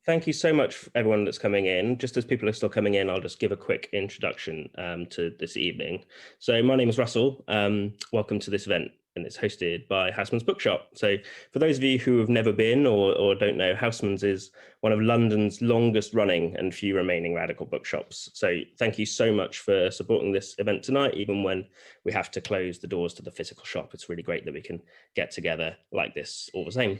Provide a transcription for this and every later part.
Thank you so much, everyone that's coming in. Just as people are still coming in, I'll just give a quick introduction to this evening. So my name is Russell. Welcome to this event, and it's hosted by Housmans Bookshop. So for those of you who have never been or don't know, Housmans is one of London's longest running and few remaining radical bookshops. So thank you so much for supporting this event tonight, even when we have to close the doors to the physical shop. It's really great that we can get together like this all the same.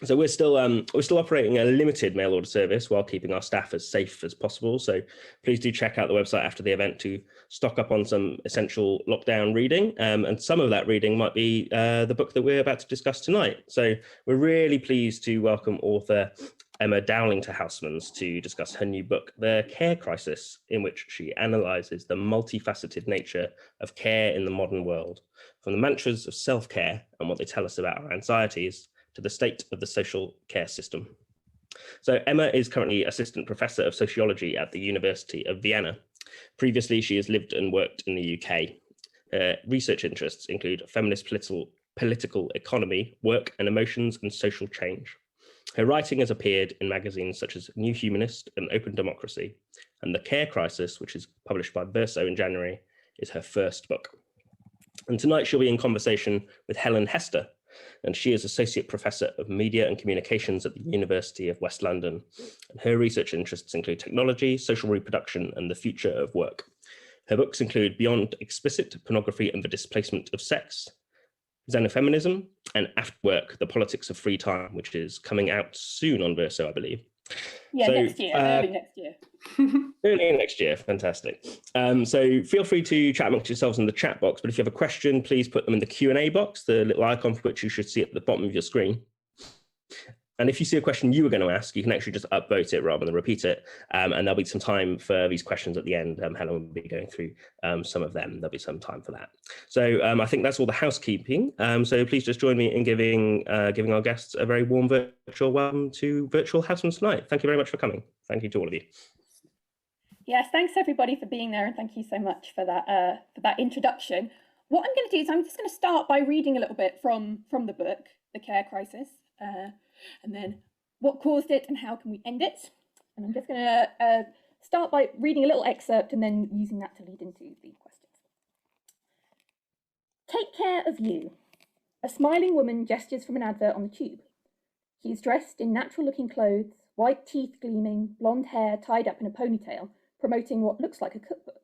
So we're still operating a limited mail order service while keeping our staff as safe as possible. So please do check out the website after the event to stock up on some essential lockdown reading. And some of that reading might be the book that we're about to discuss tonight. So we're really pleased to welcome author Emma Dowling to Housmans to discuss her new book, The Care Crisis, in which she analyses the multifaceted nature of care in the modern world, from the mantras of self-care and what they tell us about our anxieties, to the state of the social care system. So Emma is currently Assistant Professor of Sociology at the University of Vienna. Previously, she has lived and worked in the UK. Her research interests include feminist political economy, work and emotions, and social change. Her writing has appeared in magazines such as New Humanist and Open Democracy, and The Care Crisis, which is published by Verso in January, is her first book. And tonight she'll be in conversation with Helen Hester, and she is Associate Professor of Media and Communications at the University of West London. And her research interests include technology, social reproduction, and the future of work. Her books include Beyond Explicit, Pornography and the Displacement of Sex, Xenofeminism, and After Work, The Politics of Free Time, which is coming out soon on Verso, I believe. Yeah, so, next year, early next year. Early next year, fantastic. So feel free to chat amongst yourselves in the chat box, but if you have a question, please put them in the Q&A box, the little icon for which you should see at the bottom of your screen. And if you see a question you were going to ask, you can actually just upvote it rather than repeat it. And there'll be some time for these questions at the end. Helen will be going through some of them. There'll be some time for that. So I think that's all the housekeeping. So please just join me in giving our guests a very warm virtual welcome to Virtual Housmans tonight. Thank you very much for coming. Thank you to all of you. Yes, thanks everybody for being there, and thank you so much for that introduction. What I'm going to do is I'm just going to start by reading a little bit from the book, The Care Crisis. And then what caused it and how can we end it? And I'm just going to start by reading a little excerpt and then using that to lead into the questions. Take care of you. A smiling woman gestures from an advert on the tube. She is dressed in natural-looking clothes, white teeth gleaming, blonde hair tied up in a ponytail, promoting what looks like a cookbook.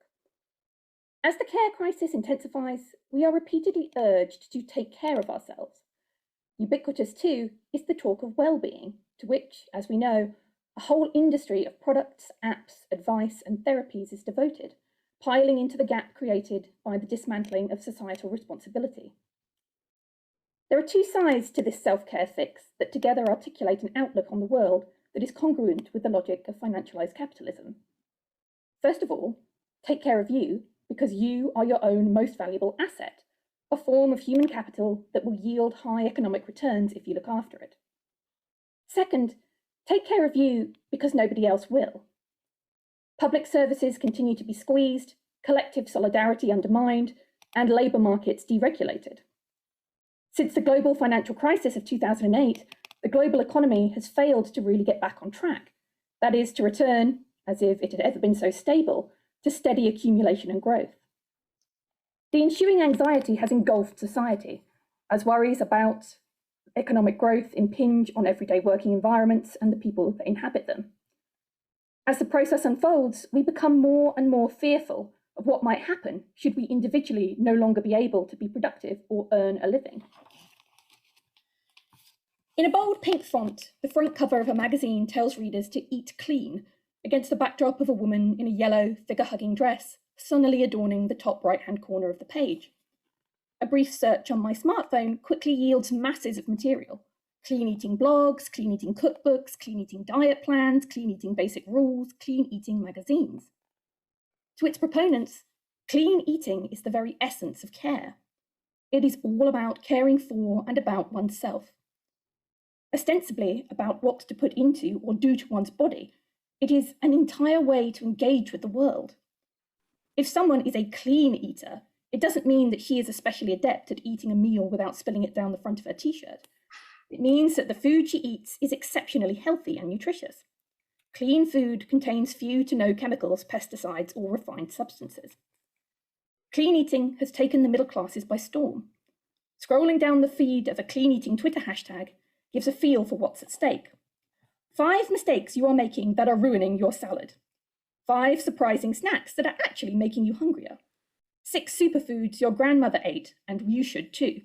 As the care crisis intensifies, we are repeatedly urged to take care of ourselves. Ubiquitous, too, is the talk of well-being, to which, as we know, a whole industry of products, apps, advice, and therapies is devoted, piling into the gap created by the dismantling of societal responsibility. There are two sides to this self-care fix that together articulate an outlook on the world that is congruent with the logic of financialised capitalism. First of all, take care of you because you are your own most valuable asset, a form of human capital that will yield high economic returns if you look after it. Second, take care of you because nobody else will. Public services continue to be squeezed, collective solidarity undermined, and labour markets deregulated. Since the global financial crisis of 2008, the global economy has failed to really get back on track. That is, to return, as if it had ever been so stable, to steady accumulation and growth. The ensuing anxiety has engulfed society, as worries about economic growth impinge on everyday working environments and the people that inhabit them. As the process unfolds, we become more and more fearful of what might happen should we individually no longer be able to be productive or earn a living. In a bold pink font, the front cover of a magazine tells readers to eat clean against the backdrop of a woman in a yellow, figure-hugging dress, sunnily adorning the top right-hand corner of the page. A brief search on my smartphone quickly yields masses of material. Clean eating blogs, clean eating cookbooks, clean eating diet plans, clean eating basic rules, clean eating magazines. To its proponents, clean eating is the very essence of care. It is all about caring for and about oneself. Ostensibly about what to put into or do to one's body, it is an entire way to engage with the world. If someone is a clean eater, It doesn't mean that she is especially adept at eating a meal without spilling it down the front of her t-shirt. It means that the food she eats is exceptionally healthy and nutritious. Clean food contains few to no chemicals, pesticides, or refined substances. Clean eating has taken the middle classes by storm. Scrolling down the feed of a clean eating Twitter hashtag gives a feel for what's at stake. 5 mistakes you are making that are ruining your salad. 5 surprising snacks that are actually making you hungrier. 6 superfoods your grandmother ate, and you should too.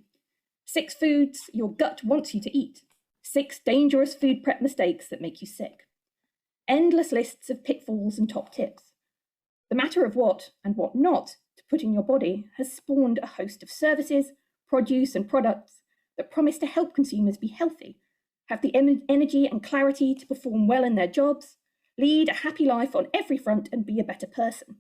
6 foods your gut wants you to eat. 6 dangerous food prep mistakes that make you sick. Endless lists of pitfalls and top tips. The matter of what and what not to put in your body has spawned a host of services, produce and products that promise to help consumers be healthy, have the energy and clarity to perform well in their jobs, lead a happy life on every front and be a better person.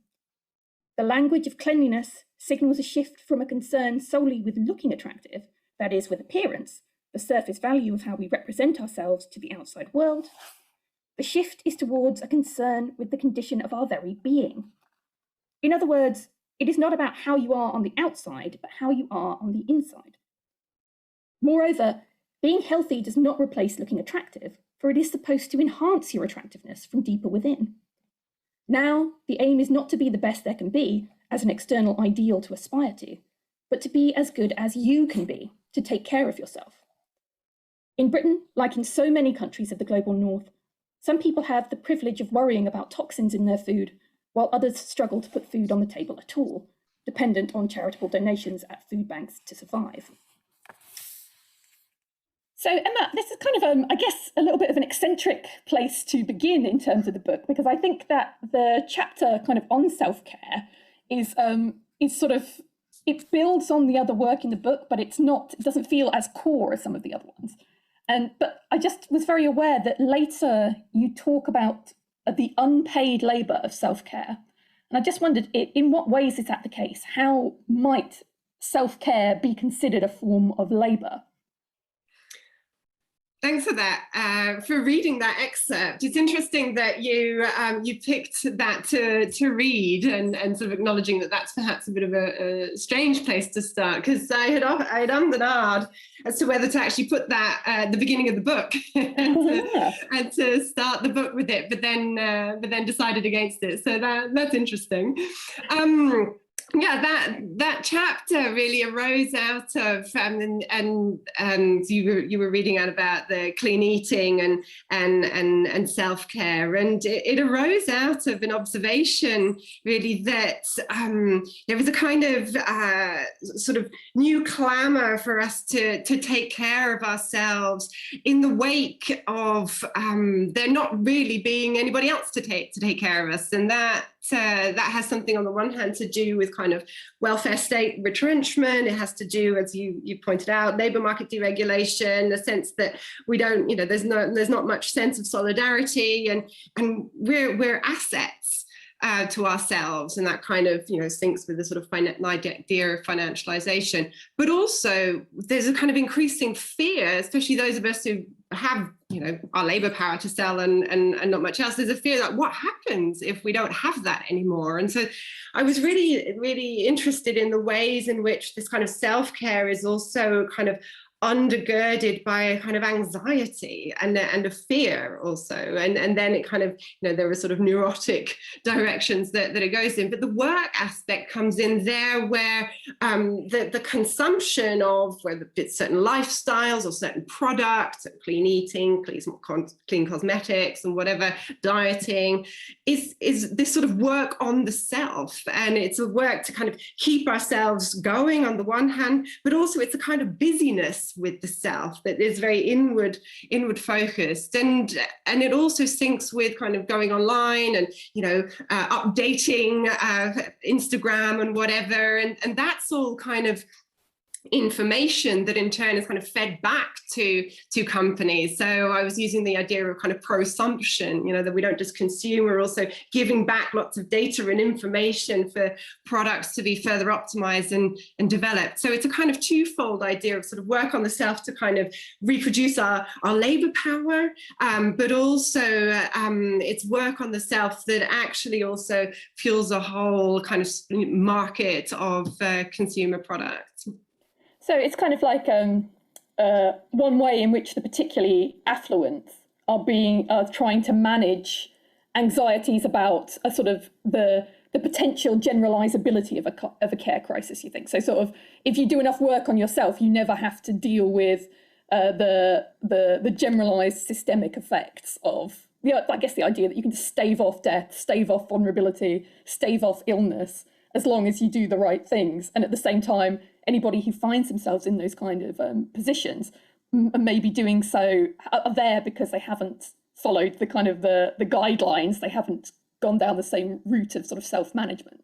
The language of cleanliness signals a shift from a concern solely with looking attractive, that is, with appearance, the surface value of how we represent ourselves to the outside world. The shift is towards a concern with the condition of our very being. In other words, it is not about how you are on the outside, but how you are on the inside. Moreover, being healthy does not replace looking attractive, for it is supposed to enhance your attractiveness from deeper within. Now, the aim is not to be the best there can be, as an external ideal to aspire to, but to be as good as you can be, to take care of yourself. In Britain, like in so many countries of the global north, some people have the privilege of worrying about toxins in their food, while others struggle to put food on the table at all, dependent on charitable donations at food banks to survive. So Emma, this is kind of, I guess, a little bit of an eccentric place to begin in terms of the book, because I think that the chapter kind of on self-care is sort of, it builds on the other work in the book, but it doesn't feel as core as some of the other ones. But I just was very aware that later you talk about the unpaid labour of self-care. And I just wondered, in what ways is that the case? How might self-care be considered a form of labour? Thanks for that, for reading that excerpt. It's interesting that you picked that to read and sort of acknowledging that that's perhaps a bit of a strange place to start, because I had ummed and ahed as to whether to actually put that at the beginning of the book and to start the book with it, but then decided against it. So that's interesting. Yeah, that chapter really arose out of and you were reading out about the clean eating and self-care, and it arose out of an observation really that there was a kind of sort of new clamour for us to take care of ourselves in the wake of there not really being anybody else to take care of us, and that has something on the one hand to do with kind of welfare state retrenchment. It has to do, as you pointed out, labour market deregulation, the sense that we don't, there's not much sense of solidarity, and we're assets to ourselves, and that kind of syncs with the sort of idea of financialisation. But also there's a kind of increasing fear, especially those of us who have our labour power to sell and not much else. There's a fear that what happens if we don't have that anymore? And so I was really interested in the ways in which this kind of self-care is also kind of undergirded by a kind of anxiety and a fear also, and then it kind of there are sort of neurotic directions that it goes in, but the work aspect comes in there, where the consumption of whether it's certain lifestyles or certain products, clean eating, clean cosmetics and whatever, dieting, is this sort of work on the self, and it's a work to kind of keep ourselves going on the one hand, but also it's a kind of busyness with the self that is very inward focused, and it also syncs with kind of going online and updating Instagram and whatever, and that's all kind of information that in turn is kind of fed back to companies. So I was using the idea of kind of prosumption, that we don't just consume, we're also giving back lots of data and information for products to be further optimized and developed. So it's a kind of twofold idea of sort of work on the self to kind of reproduce our labor power, but also it's work on the self that actually also fuels a whole kind of market of consumer products. So it's kind of like one way in which the particularly affluent are trying to manage anxieties about a sort of the potential generalizability of a care crisis, you think. So sort of if you do enough work on yourself, you never have to deal with the generalized systemic effects of, I guess, the idea that you can just stave off death, stave off vulnerability, stave off illness, as long as you do the right things. And at the same time, anybody who finds themselves in those kind of positions may be doing so are there because they haven't followed the kind of the guidelines. They haven't gone down the same route of sort of self-management.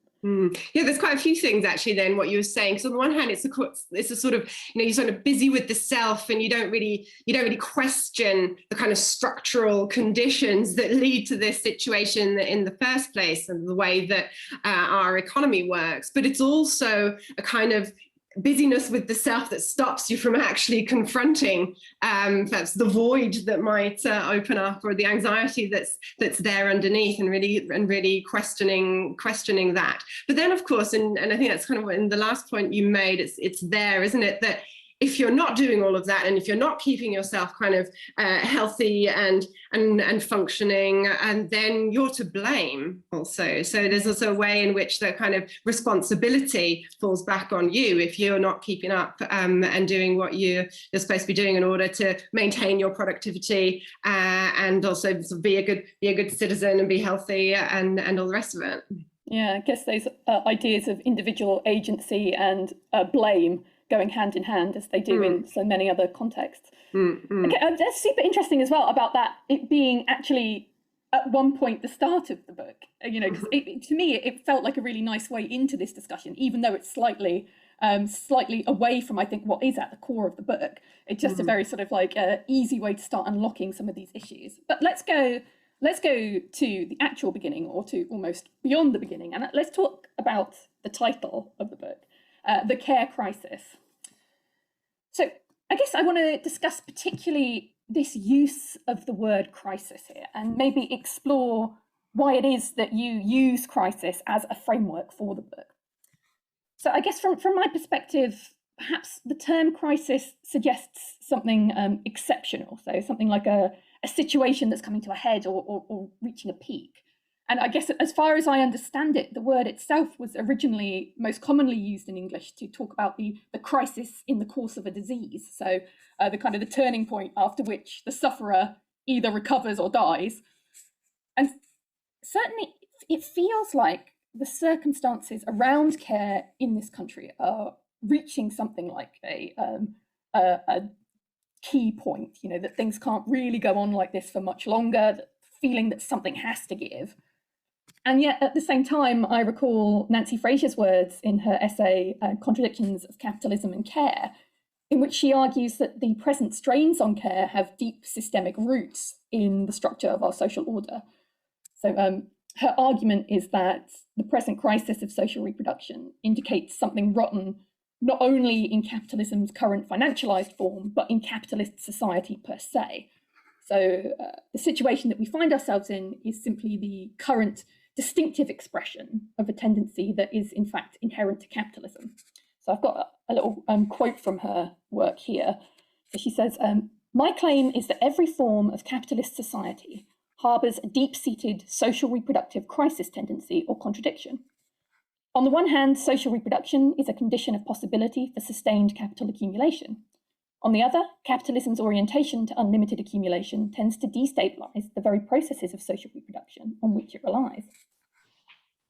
Yeah, there's quite a few things actually then what you were saying. So on the one hand, it's a sort of, you're sort of busy with the self and you don't really question the kind of structural conditions that lead to this situation in the first place and the way that our economy works. But it's also a kind of busyness with the self that stops you from actually confronting perhaps the void that might open up, or the anxiety that's there underneath, and really questioning that. But then, of course, and I think that's kind of in the last point you made, it's there, isn't it, that if you're not doing all of that, and if you're not keeping yourself kind of healthy and functioning, and then you're to blame also. So there's also a way in which the kind of responsibility falls back on you if you're not keeping up and doing what you're supposed to be doing in order to maintain your productivity and also sort of be a good citizen and be healthy and all the rest of it. Yeah, I guess those ideas of individual agency and blame going hand in hand, as they do in so many other contexts. Okay, that's super interesting as well about that, it being actually at one point the start of the book, because to me it felt like a really nice way into this discussion, even though it's slightly away from, I think, what is at the core of the book. It's just a very sort of like easy way to start unlocking some of these issues. But let's go to the actual beginning, or to almost beyond the beginning, and let's talk about the title of the book, The Care Crisis. So I guess I want to discuss particularly this use of the word crisis here, and maybe explore why it is that you use crisis as a framework for the book. So I guess from my perspective, perhaps the term crisis suggests something exceptional, so something like a situation that's coming to a head or reaching a peak. And I guess as far as I understand it, the word itself was originally most commonly used in English to talk about the crisis in the course of a disease. So the kind of the turning point after which the sufferer either recovers or dies. And certainly it feels like the circumstances around care in this country are reaching something like a key point, that things can't really go on like this for much longer, that feeling that something has to give. And yet, at the same time, I recall Nancy Fraser's words in her essay, Contradictions of Capitalism and Care, in which she argues that the present strains on care have deep systemic roots in the structure of our social order. So her argument is that the present crisis of social reproduction indicates something rotten, not only in capitalism's current financialized form, but in capitalist society per se. So the situation that we find ourselves in is simply the current distinctive expression of a tendency that is in fact inherent to capitalism. So I've got a little quote from her work here. So she says, my claim is that every form of capitalist society harbours a deep-seated social reproductive crisis tendency or contradiction. On the one hand, social reproduction is a condition of possibility for sustained capital accumulation. On the other, capitalism's orientation to unlimited accumulation tends to destabilise the very processes of social reproduction on which it relies.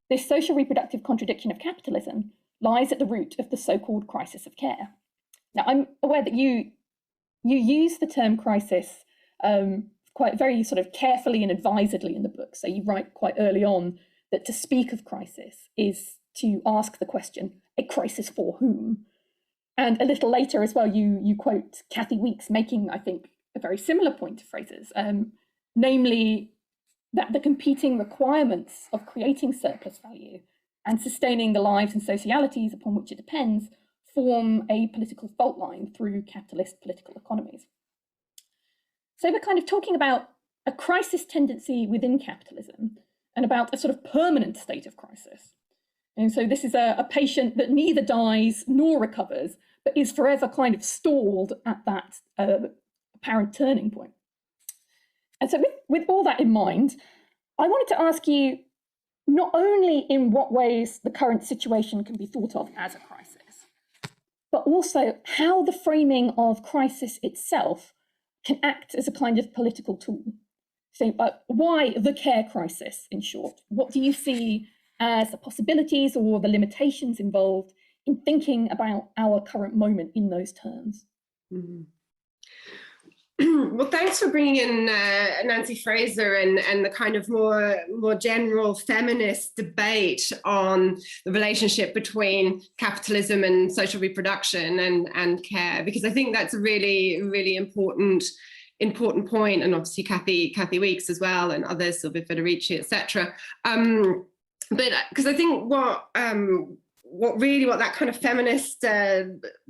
This social reproductive contradiction of capitalism lies at the root of the so-called crisis of care. Now, I'm aware that you use the term crisis quite very sort of carefully and advisedly in the book. So you write quite early on that to speak of crisis is to ask the question, a crisis for whom? And a little later as well, you quote Kathy Weeks making, I think, a very similar point to Fraser's, namely that the competing requirements of creating surplus value and sustaining the lives and socialities upon which it depends form a political fault line through capitalist political economies. So we're kind of talking about a crisis tendency within capitalism and about a sort of permanent state of crisis. And so this is a patient that neither dies nor recovers, but is forever kind of stalled at that apparent turning point. And so with all that in mind, I wanted to ask you not only in what ways the current situation can be thought of as a crisis, but also how the framing of crisis itself can act as a kind of political tool. So why the care crisis, in short? What do you see as the possibilities or the limitations involved in thinking about our current moment in those terms? Mm-hmm. Well, thanks for bringing in Nancy Fraser and the kind of more general feminist debate on the relationship between capitalism and social reproduction and care, because I think that's a really important point, and obviously Kathy Weeks as well, and others, Silvia Federici, etc. But because I think what that kind of feminist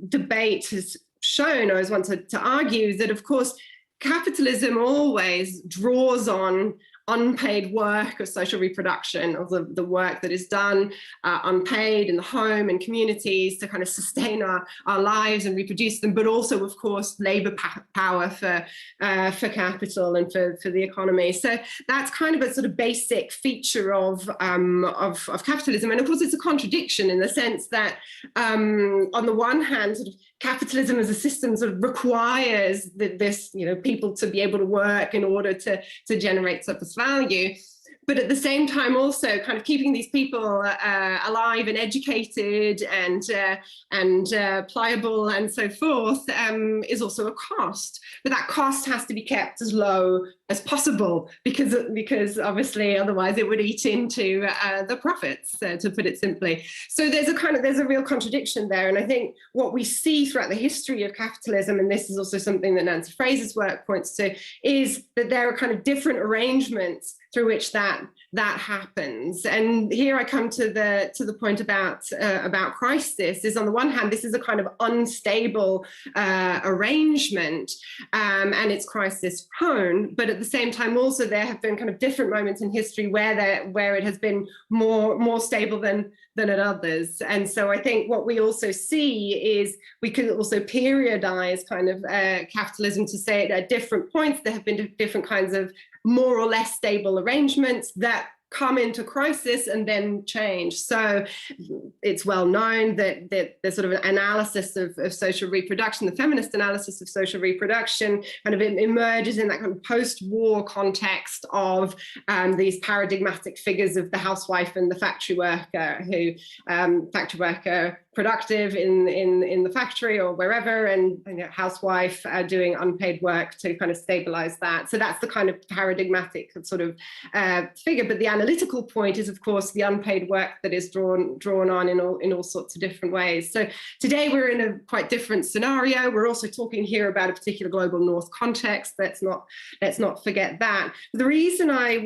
debate has shown, or has wanted to argue, is that of course capitalism always draws on unpaid work of social reproduction, of the work that is done unpaid in the home and communities to kind of sustain our lives and reproduce them, but also of course labor power for capital and for the economy. So that's kind of a sort of basic feature of capitalism, and of course it's a contradiction in the sense that on the one hand, sort of capitalism as a system sort of requires this, people to be able to work in order to generate surplus value. But at the same time, also kind of keeping these people alive and educated and pliable and so forth is also a cost. But that cost has to be kept as low as possible because obviously otherwise it would eat into the profits, to put it simply. So there's a real contradiction there. And I think what we see throughout the history of capitalism, and this is also something that Nancy Fraser's work points to, is that there are kind of different arrangements through which that happens. And here I come to the point about crisis. Is on the one hand, this is a kind of unstable arrangement, and it's crisis prone. But at the same time, also there have been kind of different moments in history where it has been more stable than at others. And so I think what we also see is we can also periodize kind of capitalism to say at different points there have been different kinds of more or less stable arrangements that come into crisis and then change. So it's well known that the sort of analysis of social reproduction, the feminist analysis of social reproduction, kind of emerges in that kind of post-war context of these paradigmatic figures of the housewife and the factory worker, productive in the factory or wherever, and housewife doing unpaid work to kind of stabilize that. So that's the kind of paradigmatic sort of figure. But the analytical point is, of course, the unpaid work that is drawn on in all sorts of different ways. So today we're in a quite different scenario. We're also talking here about a particular global north context. Let's not forget that. The reason I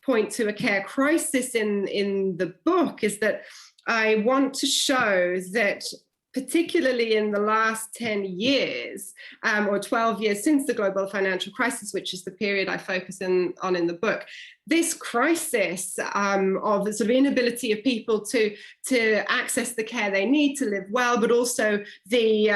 point to a care crisis in the book is that I want to show that particularly in the last 10 years or 12 years since the global financial crisis, which is the period I focus on in the book, this crisis of the sort of inability of people to access the care they need to live well, but also the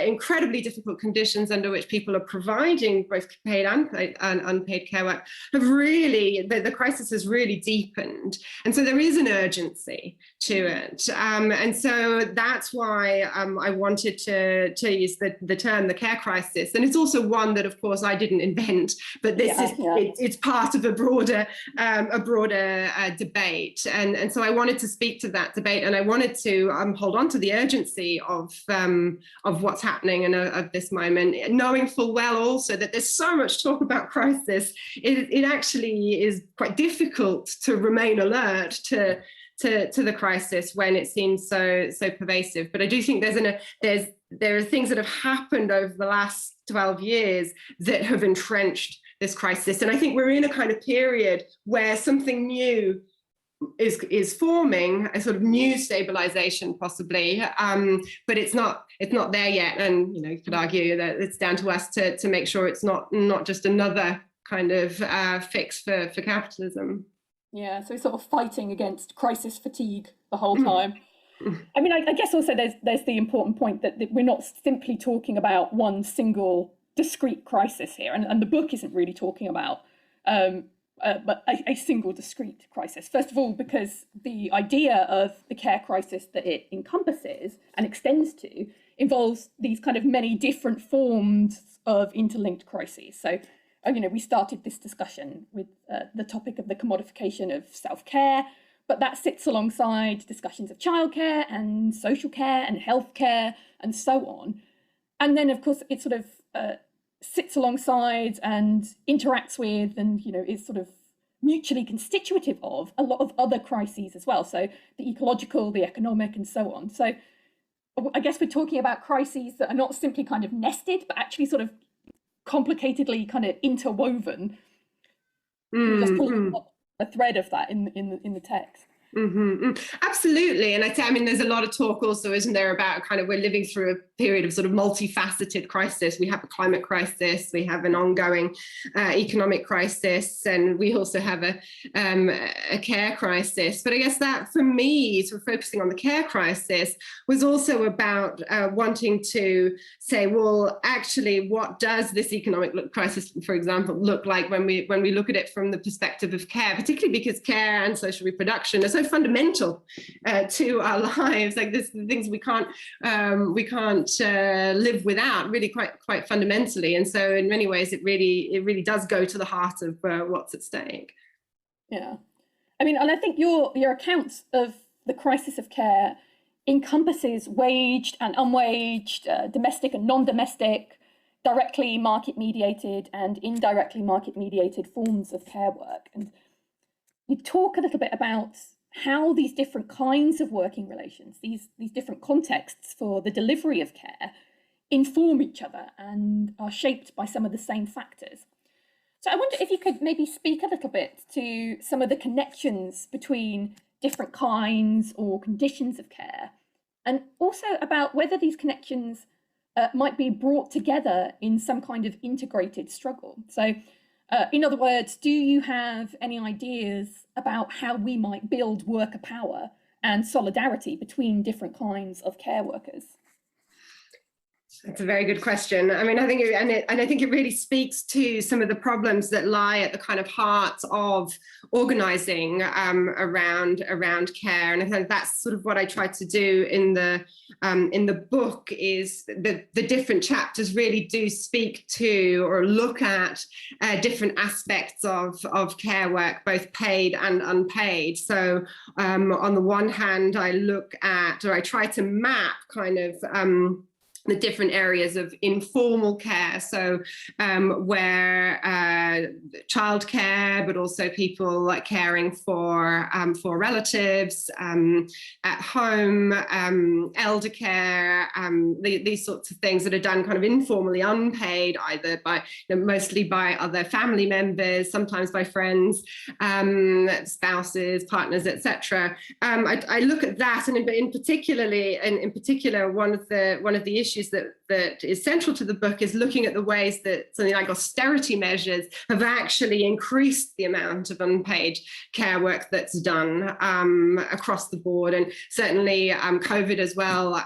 incredibly difficult conditions under which people are providing both paid and unpaid care work have really, the crisis has really deepened. And so there is an urgency to it. And so that's why I wanted to use the term the care crisis. And it's also one that, of course, I didn't invent, but it's part of a broader debate, and so I wanted to speak to that debate, and I wanted to hold on to the urgency of what's happening and of this moment, knowing full well also that there's so much talk about crisis. It actually is quite difficult to remain alert to to the crisis when it seems so pervasive. But I do think there are things that have happened over the last 12 years that have entrenched this crisis. And I think we're in a kind of period where something new is forming, a sort of new stabilization possibly, but it's not there yet. And you could argue that it's down to us to make sure it's not just another kind of fix for capitalism. Yeah, so we're sort of fighting against crisis fatigue the whole time. I mean, I guess also there's the important point that we're not simply talking about one single discrete crisis here, and the book isn't really talking about but a single discrete crisis. First of all, because the idea of the care crisis that it encompasses and extends to involves these kind of many different forms of interlinked crises. So, we started this discussion with the topic of the commodification of self-care, but that sits alongside discussions of childcare and social care and healthcare and so on. And then, of course, it sort of sits alongside and interacts with and, is sort of mutually constitutive of a lot of other crises as well. So the ecological, the economic, and so on. So I guess we're talking about crises that are not simply kind of nested, but actually sort of complicatedly kind of interwoven. Just pulling up a thread of that in the text. Absolutely. And I mean, there's a lot of talk also, isn't there, about kind of we're living through a period of sort of multifaceted crisis. We have a climate crisis, we have an ongoing economic crisis, and we also have a care crisis. But I guess that for me, sort of focusing on the care crisis, was also about wanting to say, well, actually, what does this economic crisis, for example, look like when we look at it from the perspective of care, particularly because care and social reproduction are so fundamental to our lives. Like there's things we can't live without, really quite fundamentally. And so in many ways it really does go to the heart of what's at stake. Yeah, I mean, and I think your accounts of the crisis of care encompasses waged and unwaged, domestic and non-domestic, directly market mediated and indirectly market mediated forms of care work. And you talk a little bit about how these different kinds of working relations, these different contexts for the delivery of care, inform each other and are shaped by some of the same factors. So I wonder if you could maybe speak a little bit to some of the connections between different kinds or conditions of care, and also about whether these connections might be brought together in some kind of integrated struggle. So in other words, do you have any ideas about how we might build worker power and solidarity between different kinds of care workers? That's a very good question. I mean, I think it really speaks to some of the problems that lie at the kind of heart of organising around care. And I think that's sort of what I tried to do in the book. Is the different chapters really do speak to or look at different aspects of care work, both paid and unpaid. So on the one hand, I look at, or I try to map kind of the different areas of informal care, so where childcare, but also people like caring for relatives at home, elder care, these sorts of things that are done kind of informally, unpaid, either by mostly by other family members, sometimes by friends, spouses, partners, etc. I look at that, and in particular, one of the issues that is central to the book is looking at the ways that something like austerity measures have actually increased the amount of unpaid care work that's done across the board. And certainly COVID as well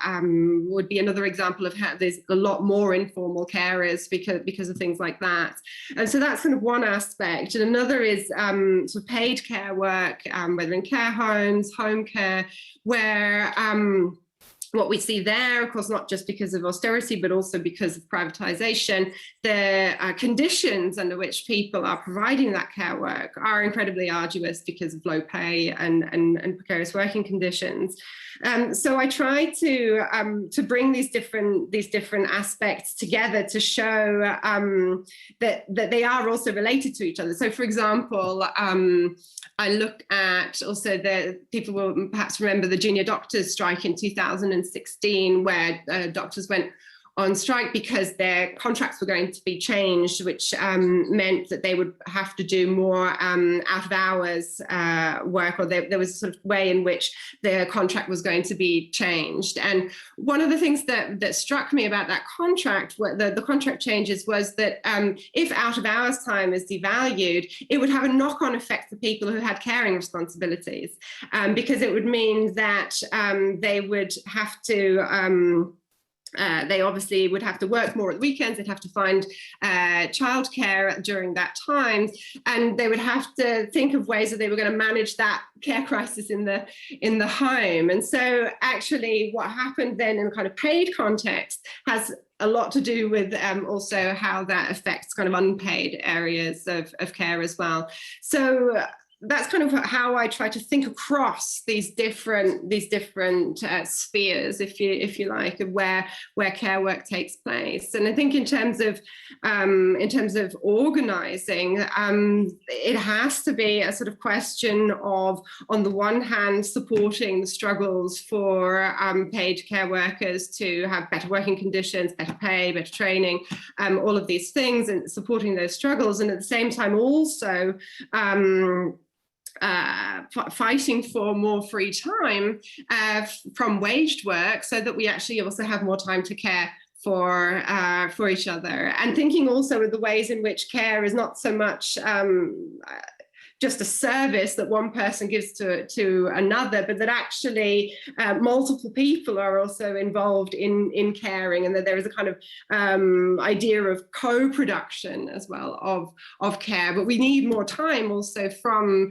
would be another example of how there's a lot more informal carers because of things like that. And so that's kind of one aspect. And another is sort of paid care work, whether in care homes, home care, where what we see there, of course, not just because of austerity, but also because of privatization, the conditions under which people are providing that care work are incredibly arduous because of low pay and precarious working conditions. So I try to bring these different aspects together to show that they are also related to each other. So, for example, I look at also people will perhaps remember the junior doctors strike in 2016, where doctors went on strike because their contracts were going to be changed, which meant that they would have to do more out of hours work, or there was a sort of way in which their contract was going to be changed. And one of the things that struck me about that contract, the contract changes, was that if out of hours time is devalued, it would have a knock-on effect for people who had caring responsibilities, because it would mean that they would have to they obviously would have to work more at the weekends. They'd have to find childcare during that time, and they would have to think of ways that they were going to manage that care crisis in the home. And so, actually, what happened then in a kind of paid context has a lot to do with also how that affects kind of unpaid areas of care as well. So that's kind of how I try to think across these different spheres, if you like, of where care work takes place. And I think in terms of organising, it has to be a sort of question of, on the one hand, supporting the struggles for paid care workers to have better working conditions, better pay, better training, all of these things, and supporting those struggles, and at the same time also fighting for more free time from waged work, so that we actually also have more time to care for each other, and thinking also of the ways in which care is not so much just a service that one person gives to another, but that actually multiple people are also involved in caring, and that there is a kind of idea of co-production as well of care. But we need more time also from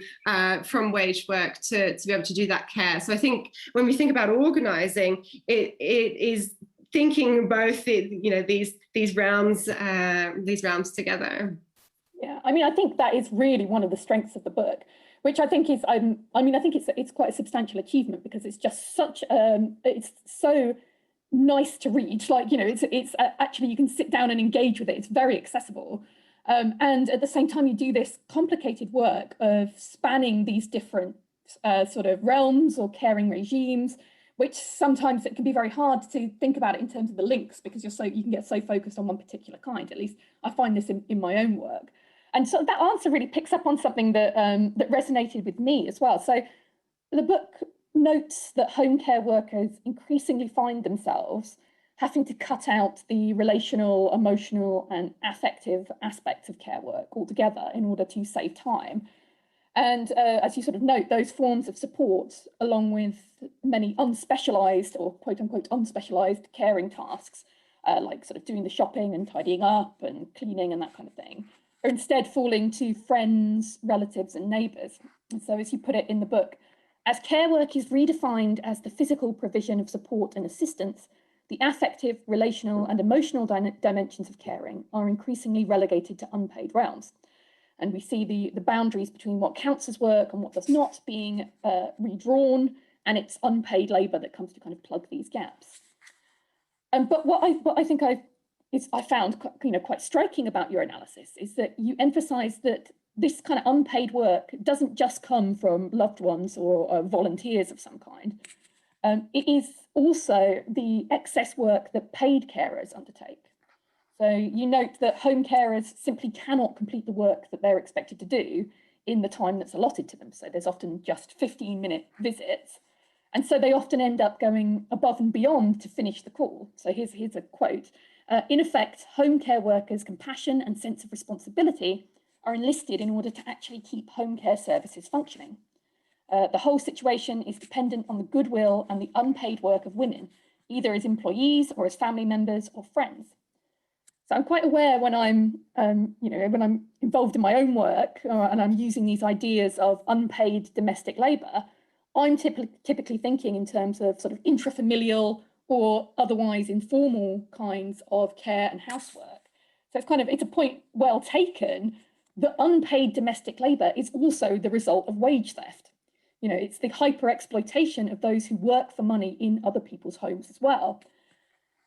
wage work to be able to do that care. So I think when we think about organising, it is thinking both these realms together. Yeah, I mean, I think that is really one of the strengths of the book, which I think is, I think it's quite a substantial achievement, because it's just it's so nice to read. Like, it's actually, you can sit down and engage with it. It's very accessible. And at the same time, you do this complicated work of spanning these different sort of realms or caring regimes, which sometimes it can be very hard to think about it in terms of the links, because you can get so focused on one particular kind. At least I find this in my own work. And so that answer really picks up on something that resonated with me as well. So the book notes that home care workers increasingly find themselves having to cut out the relational, emotional, and affective aspects of care work altogether in order to save time. And as you sort of note, those forms of support, along with many unspecialised or quote unquote unspecialised caring tasks, like sort of doing the shopping and tidying up and cleaning and that kind of thing, are instead falling to friends, relatives, and neighbours. And so, as you put it in the book, as care work is redefined as the physical provision of support and assistance, the affective, relational, and emotional dimensions of caring are increasingly relegated to unpaid realms. And we see the boundaries between what counts as work and what does not being redrawn, and it's unpaid labour that comes to kind of plug these gaps. But what I think I found quite striking about your analysis is that you emphasise that this kind of unpaid work doesn't just come from loved ones or volunteers of some kind. It is also the excess work that paid carers undertake. So you note that home carers simply cannot complete the work that they're expected to do in the time that's allotted to them. So there's often just 15-minute visits. And so they often end up going above and beyond to finish the call. So here's a quote. In effect, home care workers' compassion and sense of responsibility are enlisted in order to actually keep home care services functioning. The whole situation is dependent on the goodwill and the unpaid work of women, either as employees or as family members or friends. So I'm quite aware when I'm involved in my own work and I'm using these ideas of unpaid domestic labour, I'm typically thinking in terms of sort of intrafamilial or otherwise informal kinds of care and housework. So it's a point well taken that unpaid domestic labour is also the result of wage theft. It's the hyper exploitation of those who work for money in other people's homes as well.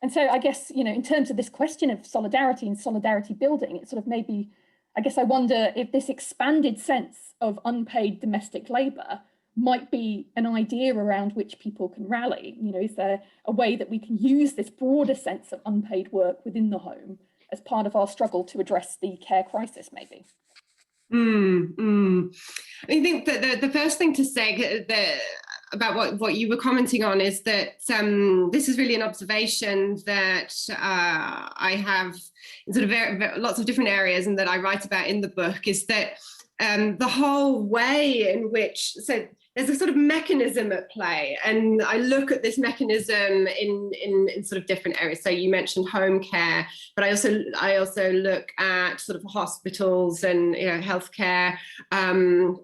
And so I guess, in terms of this question of solidarity and solidarity building, it sort of maybe, I guess I wonder if this expanded sense of unpaid domestic labour might be an idea around which people can rally. Is there a way that we can use this broader sense of unpaid work within the home as part of our struggle to address the care crisis, maybe? I think that the first thing to say about what you were commenting on is that this is really an observation that I have in sort of lots of different areas and that I write about in the book, is that the whole way in which, so there's a sort of mechanism at play, and I look at this mechanism in sort of different areas. So you mentioned home care, but I also look at sort of hospitals and healthcare and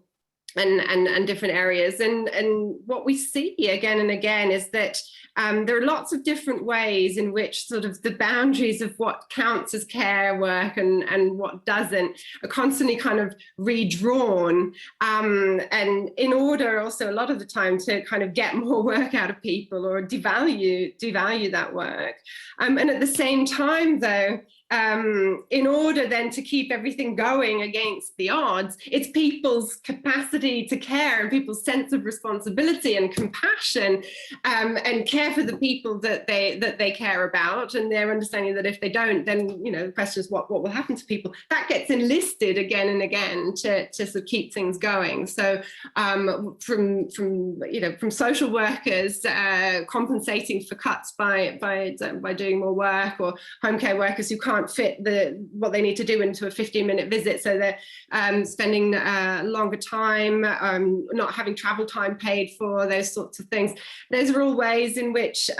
different areas, and what we see again and again is that there are lots of different ways in which sort of the boundaries of what counts as care work and what doesn't are constantly kind of redrawn, and in order also a lot of the time to kind of get more work out of people or devalue that work, and at the same time though, in order then to keep everything going against the odds, it's people's capacity to care and people's sense of responsibility and compassion, and care for the people that they care about, and their understanding that if they don't, then the question is what will happen to people. That gets enlisted again and again to sort of keep things going. So from social workers compensating for cuts by doing more work, or home care workers who can't fit what they need to do into a 15-minute visit, so they're spending longer time, not having travel time paid for, those sorts of things. Those are all ways in which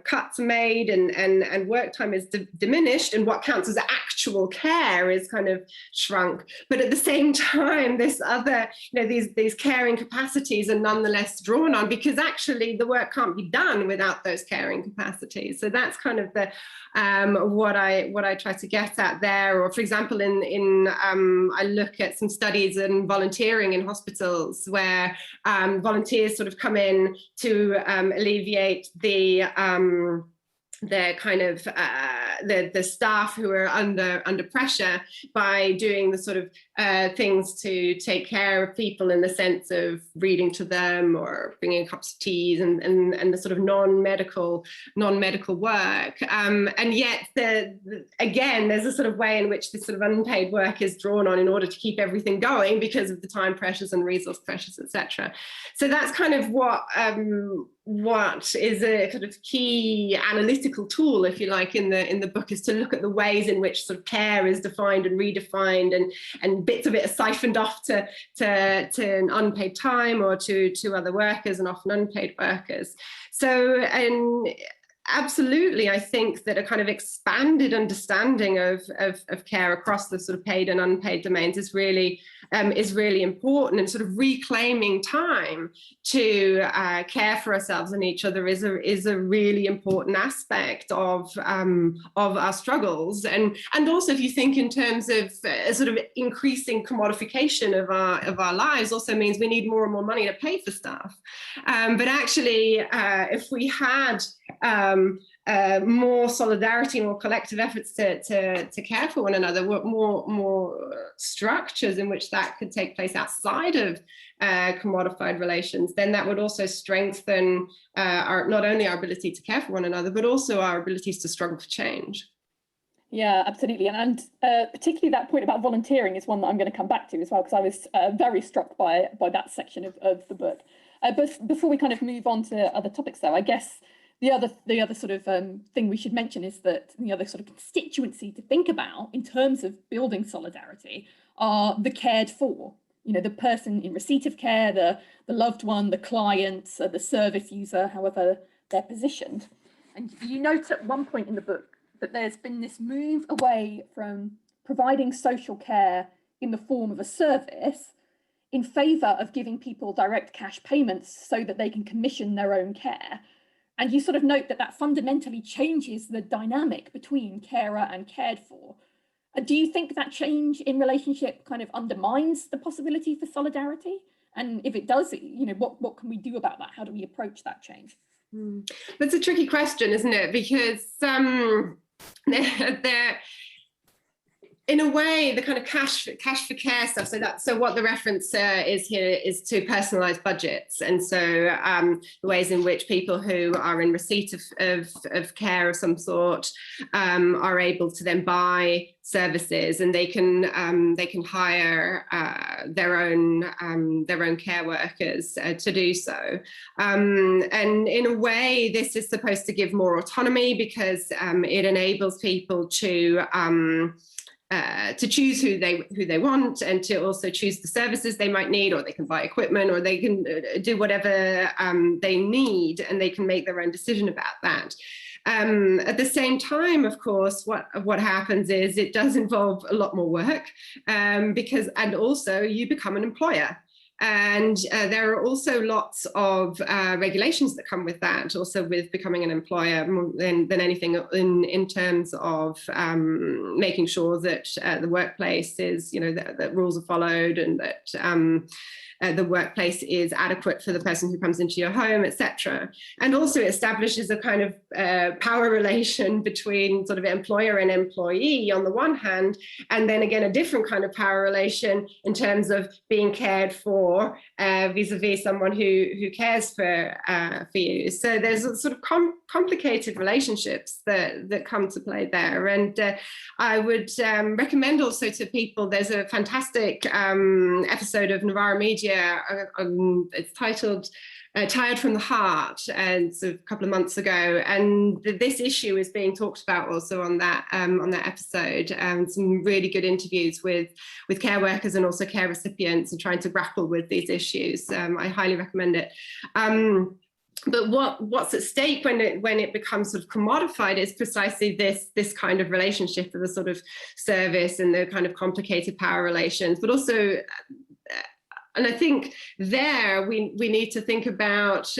cuts are made and work time is diminished, and what counts as actual care is kind of shrunk. But at the same time, this other, these caring capacities are nonetheless drawn on, because actually the work can't be done without those caring capacities. So that's kind of the what I try to get at there. Or for example, I look at some studies in volunteering in hospitals, where volunteers sort of come in to alleviate the kind of the staff who are under pressure by doing the sort of things to take care of people, in the sense of reading to them or bringing cups of teas and the sort of non-medical work, and yet again there's a sort of way in which this sort of unpaid work is drawn on in order to keep everything going because of the time pressures and resource pressures, etc. So that's kind of what is a kind of key analytical tool, if you like, in the book, is to look at the ways in which sort of care is defined and redefined, and bits of it are siphoned off to an unpaid time or to other workers, and often unpaid workers. So, and absolutely, I think that a kind of expanded understanding of care across the sort of paid and unpaid domains is really important, and sort of reclaiming time to care for ourselves and each other is a really important aspect of our struggles, and also if you think in terms of a sort of increasing commodification of our lives, also means we need more and more money to pay for stuff, but actually if we had more solidarity, more collective efforts to care for one another, more structures in which that could take place outside of commodified relations, then that would also strengthen not only our ability to care for one another, but also our abilities to struggle for change. Yeah, absolutely. And particularly that point about volunteering is one that I'm going to come back to as well, because I was very struck by that section of the book. But before we kind of move on to other topics, though, I guess the other sort of thing we should mention is that the other sort of constituency to think about in terms of building solidarity are the cared for. The person in receipt of care, the loved one, the client, the service user, however they're positioned. And you note at one point in the book that there's been this move away from providing social care in the form of a service in favour of giving people direct cash payments so that they can commission their own care, And you sort of note that that fundamentally changes the dynamic between carer and cared for. Do you think that change in relationship kind of undermines the possibility for solidarity? And if it does, you know, what can we do about that? How do we approach that change? That's a tricky question, isn't it? Because there, in a way, the kind of cash for care stuff. So what the reference is here is to personalised budgets, and so the ways in which people who are in receipt of care of some sort are able to then buy services, and they can hire their own care workers to do so. And in a way, this is supposed to give more autonomy because it enables people to choose who they want, and to also choose the services they might need, or they can buy equipment, or they can do whatever they need, and they can make their own decision about that. At the same time, of course, what happens is it does involve a lot more work, and also you become an employer. And there are also lots of regulations that come with that, also with becoming an employer, more than anything in terms of making sure that the workplace is, you know, that rules are followed, and that the workplace is adequate for the person who comes into your home, etc. And also it establishes a kind of power relation between sort of employer and employee on the one hand, and then again a different kind of power relation in terms of being cared for vis-a-vis someone who cares for you. So there's a sort of complicated relationships that come to play there. And I would recommend also to people, there's a fantastic episode of Novara Media. It's titled Tired from the Heart, and so a couple of months ago, and this issue is being talked about also on that episode. Some really good interviews with care workers and also care recipients, and trying to grapple with these issues. I highly recommend it. But what's at stake when it becomes sort of commodified is precisely this kind of relationship of the sort of service and the kind of complicated power relations, but also. And I think there we need to think about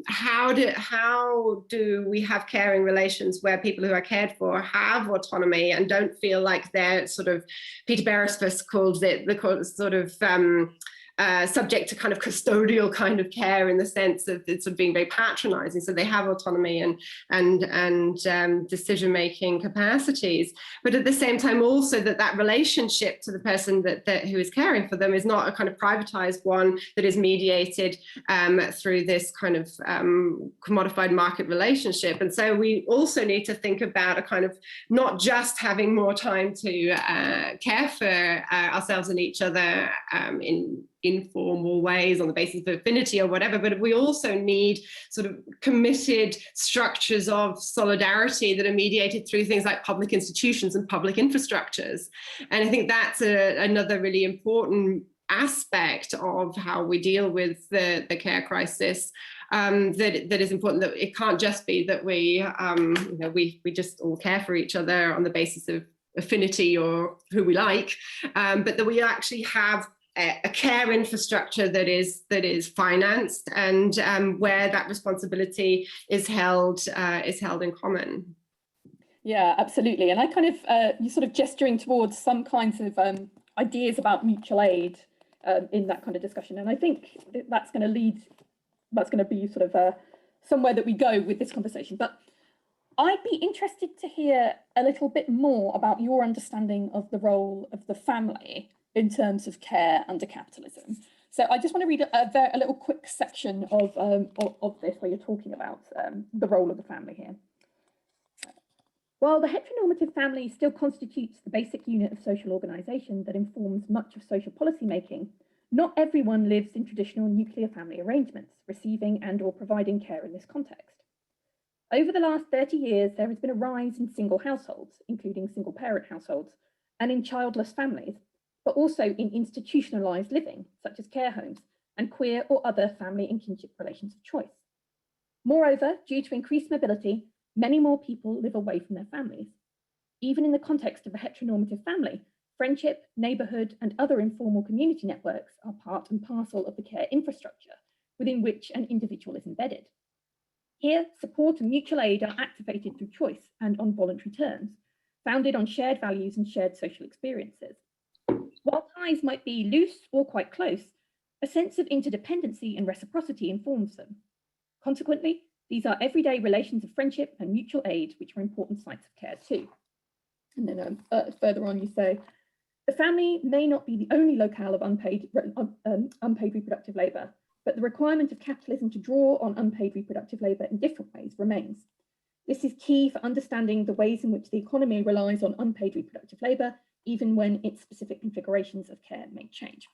how do we have caring relations where people who are cared for have autonomy and don't feel like they're sort of, Peter Beresford calls it the sort of subject to kind of custodial kind of care, in the sense of it's sort of being very patronizing. So they have autonomy and decision-making capacities, but at the same time also that relationship to the person who is caring for them is not a kind of privatized one that is mediated through this kind of commodified market relationship. And so we also need to think about a kind of not just having more time to care for ourselves and each other in informal ways on the basis of affinity or whatever, but we also need sort of committed structures of solidarity that are mediated through things like public institutions and public infrastructures. And I think that's another really important aspect of how we deal with the care crisis. That is important, that it can't just be that we just all care for each other on the basis of affinity or who we like, but that we actually have a care infrastructure that is financed, and where that responsibility is held in common. Yeah, absolutely. And I kind of you're sort of gesturing towards some kinds of ideas about mutual aid in that kind of discussion, and I think that's going to be sort of somewhere that we go with this conversation. But I'd be interested to hear a little bit more about your understanding of the role of the family in terms of care under capitalism. So I just want to read a little quick section of this where you're talking about the role of the family here. While the heteronormative family still constitutes the basic unit of social organisation that informs much of social policy making, not everyone lives in traditional nuclear family arrangements, receiving and or providing care in this context. Over the last 30 years, there has been a rise in single households, including single parent households, and in childless families, but also in institutionalised living, such as care homes, and queer or other family and kinship relations of choice. Moreover, due to increased mobility, many more people live away from their families. Even in the context of a heteronormative family, friendship, neighbourhood, and other informal community networks are part and parcel of the care infrastructure within which an individual is embedded. Here, support and mutual aid are activated through choice and on voluntary terms, founded on shared values and shared social experiences. While ties might be loose or quite close, a sense of interdependency and reciprocity informs them. Consequently, these are everyday relations of friendship and mutual aid, which are important sites of care too. And then further on, you say, the family may not be the only locale of unpaid reproductive labour, but the requirement of capitalism to draw on unpaid reproductive labour in different ways remains. This is key for understanding the ways in which the economy relies on unpaid reproductive labour, even when its specific configurations of care may change.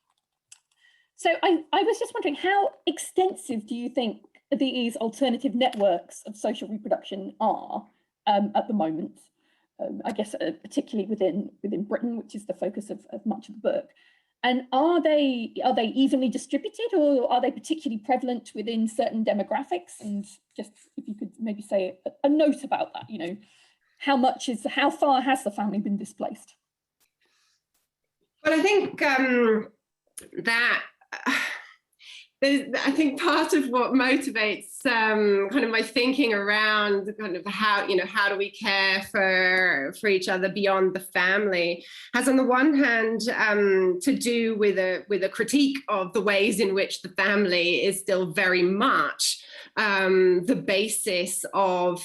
So I was just wondering, how extensive do you think these alternative networks of social reproduction are at the moment? I guess particularly within Britain, which is the focus of much of the book. And are they evenly distributed, or are they particularly prevalent within certain demographics? And just if you could maybe say a note about that, you know, how far has the family been displaced? Well, I think that I think part of what motivates kind of my thinking around kind of how do we care for each other beyond the family has, on the one hand, to do with a critique of the ways in which the family is still very much the basis of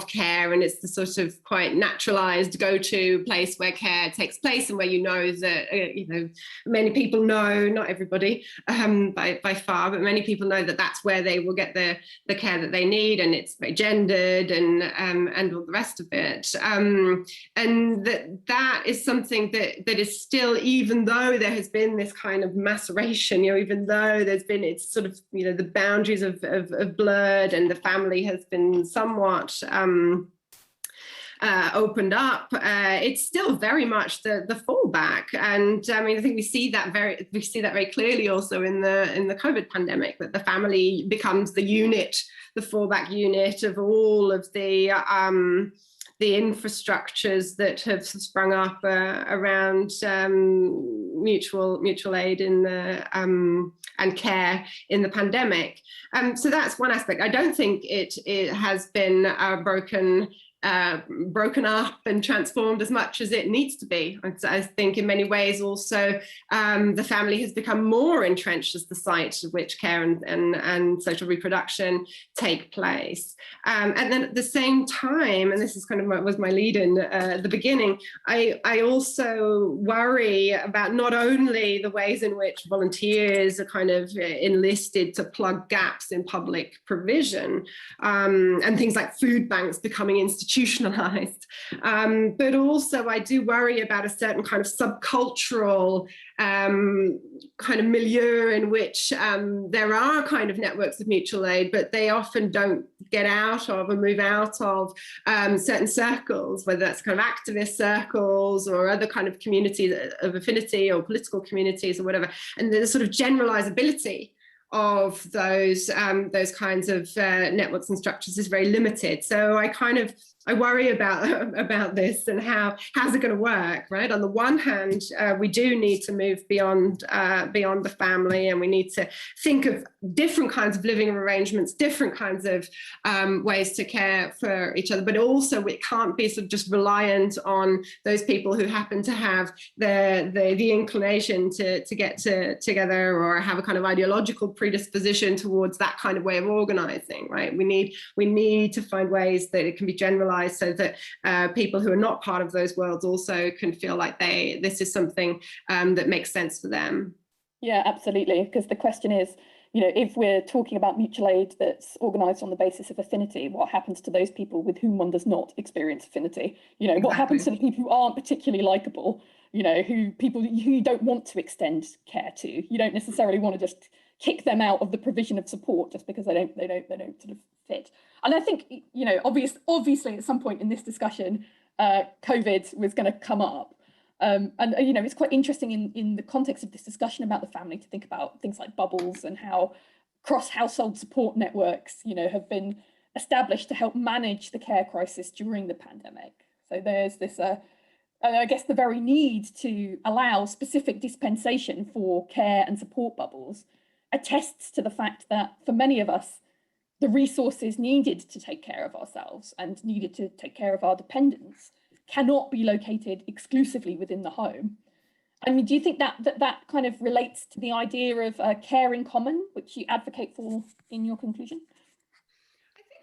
care, and it's the sort of quite naturalized go-to place where care takes place, and where that many people know, not everybody by far, but many people know that that's where they will get the care that they need, and it's very gendered and all the rest of it, and that is something that is still, even though there has been this kind of maceration, even though there's been, it's sort of the boundaries of blurred, and the family has been somewhat opened up, it's still very much the fallback. And I mean, I think we see that very clearly also in the COVID pandemic, that the family becomes the fallback unit of all of the infrastructures that have sprung up around mutual aid in the and care in the pandemic. So that's one aspect. I don't think it has been broken up and transformed as much as it needs to be. I think in many ways also the family has become more entrenched as the site at which care and social reproduction take place. And then at the same time, and this is kind of was my lead in at the beginning, I also worry about not only the ways in which volunteers are kind of enlisted to plug gaps in public provision, and things like food banks becoming institutionalized, but also I do worry about a certain kind of subcultural kind of milieu in which there are kind of networks of mutual aid, but they often don't get out of or move out of certain circles, whether that's kind of activist circles or other kind of communities of affinity or political communities or whatever. And the sort of generalizability of those kinds of networks and structures is very limited. So I worry about this and how's it going to work, right? On the one hand, we do need to move beyond the family, and we need to think of different kinds of living arrangements, different kinds of ways to care for each other, but also it can't be sort of just reliant on those people who happen to have the inclination to get together or have a kind of ideological predisposition towards that kind of way of organizing, right? We need to find ways that it can be generalized, so that people who are not part of those worlds also can feel like this is something that makes sense for them. Yeah, absolutely. Because the question is, if we're talking about mutual aid that's organised on the basis of affinity, what happens to those people with whom one does not experience affinity? Exactly. What happens to the people who aren't particularly likable? People who you don't want to extend care to. You don't necessarily want to just kick them out of the provision of support just because they don't sort of fit. And I think, obviously at some point in this discussion, COVID was going to come up. And it's quite interesting in the context of this discussion about the family to think about things like bubbles and how cross-household support networks, have been established to help manage the care crisis during the pandemic. So there's this, I guess, the very need to allow specific dispensation for care and support bubbles attests to the fact that for many of us, the resources needed to take care of ourselves and needed to take care of our dependents cannot be located exclusively within the home. I mean, do you think that kind of relates to the idea of care in common, which you advocate for in your conclusion?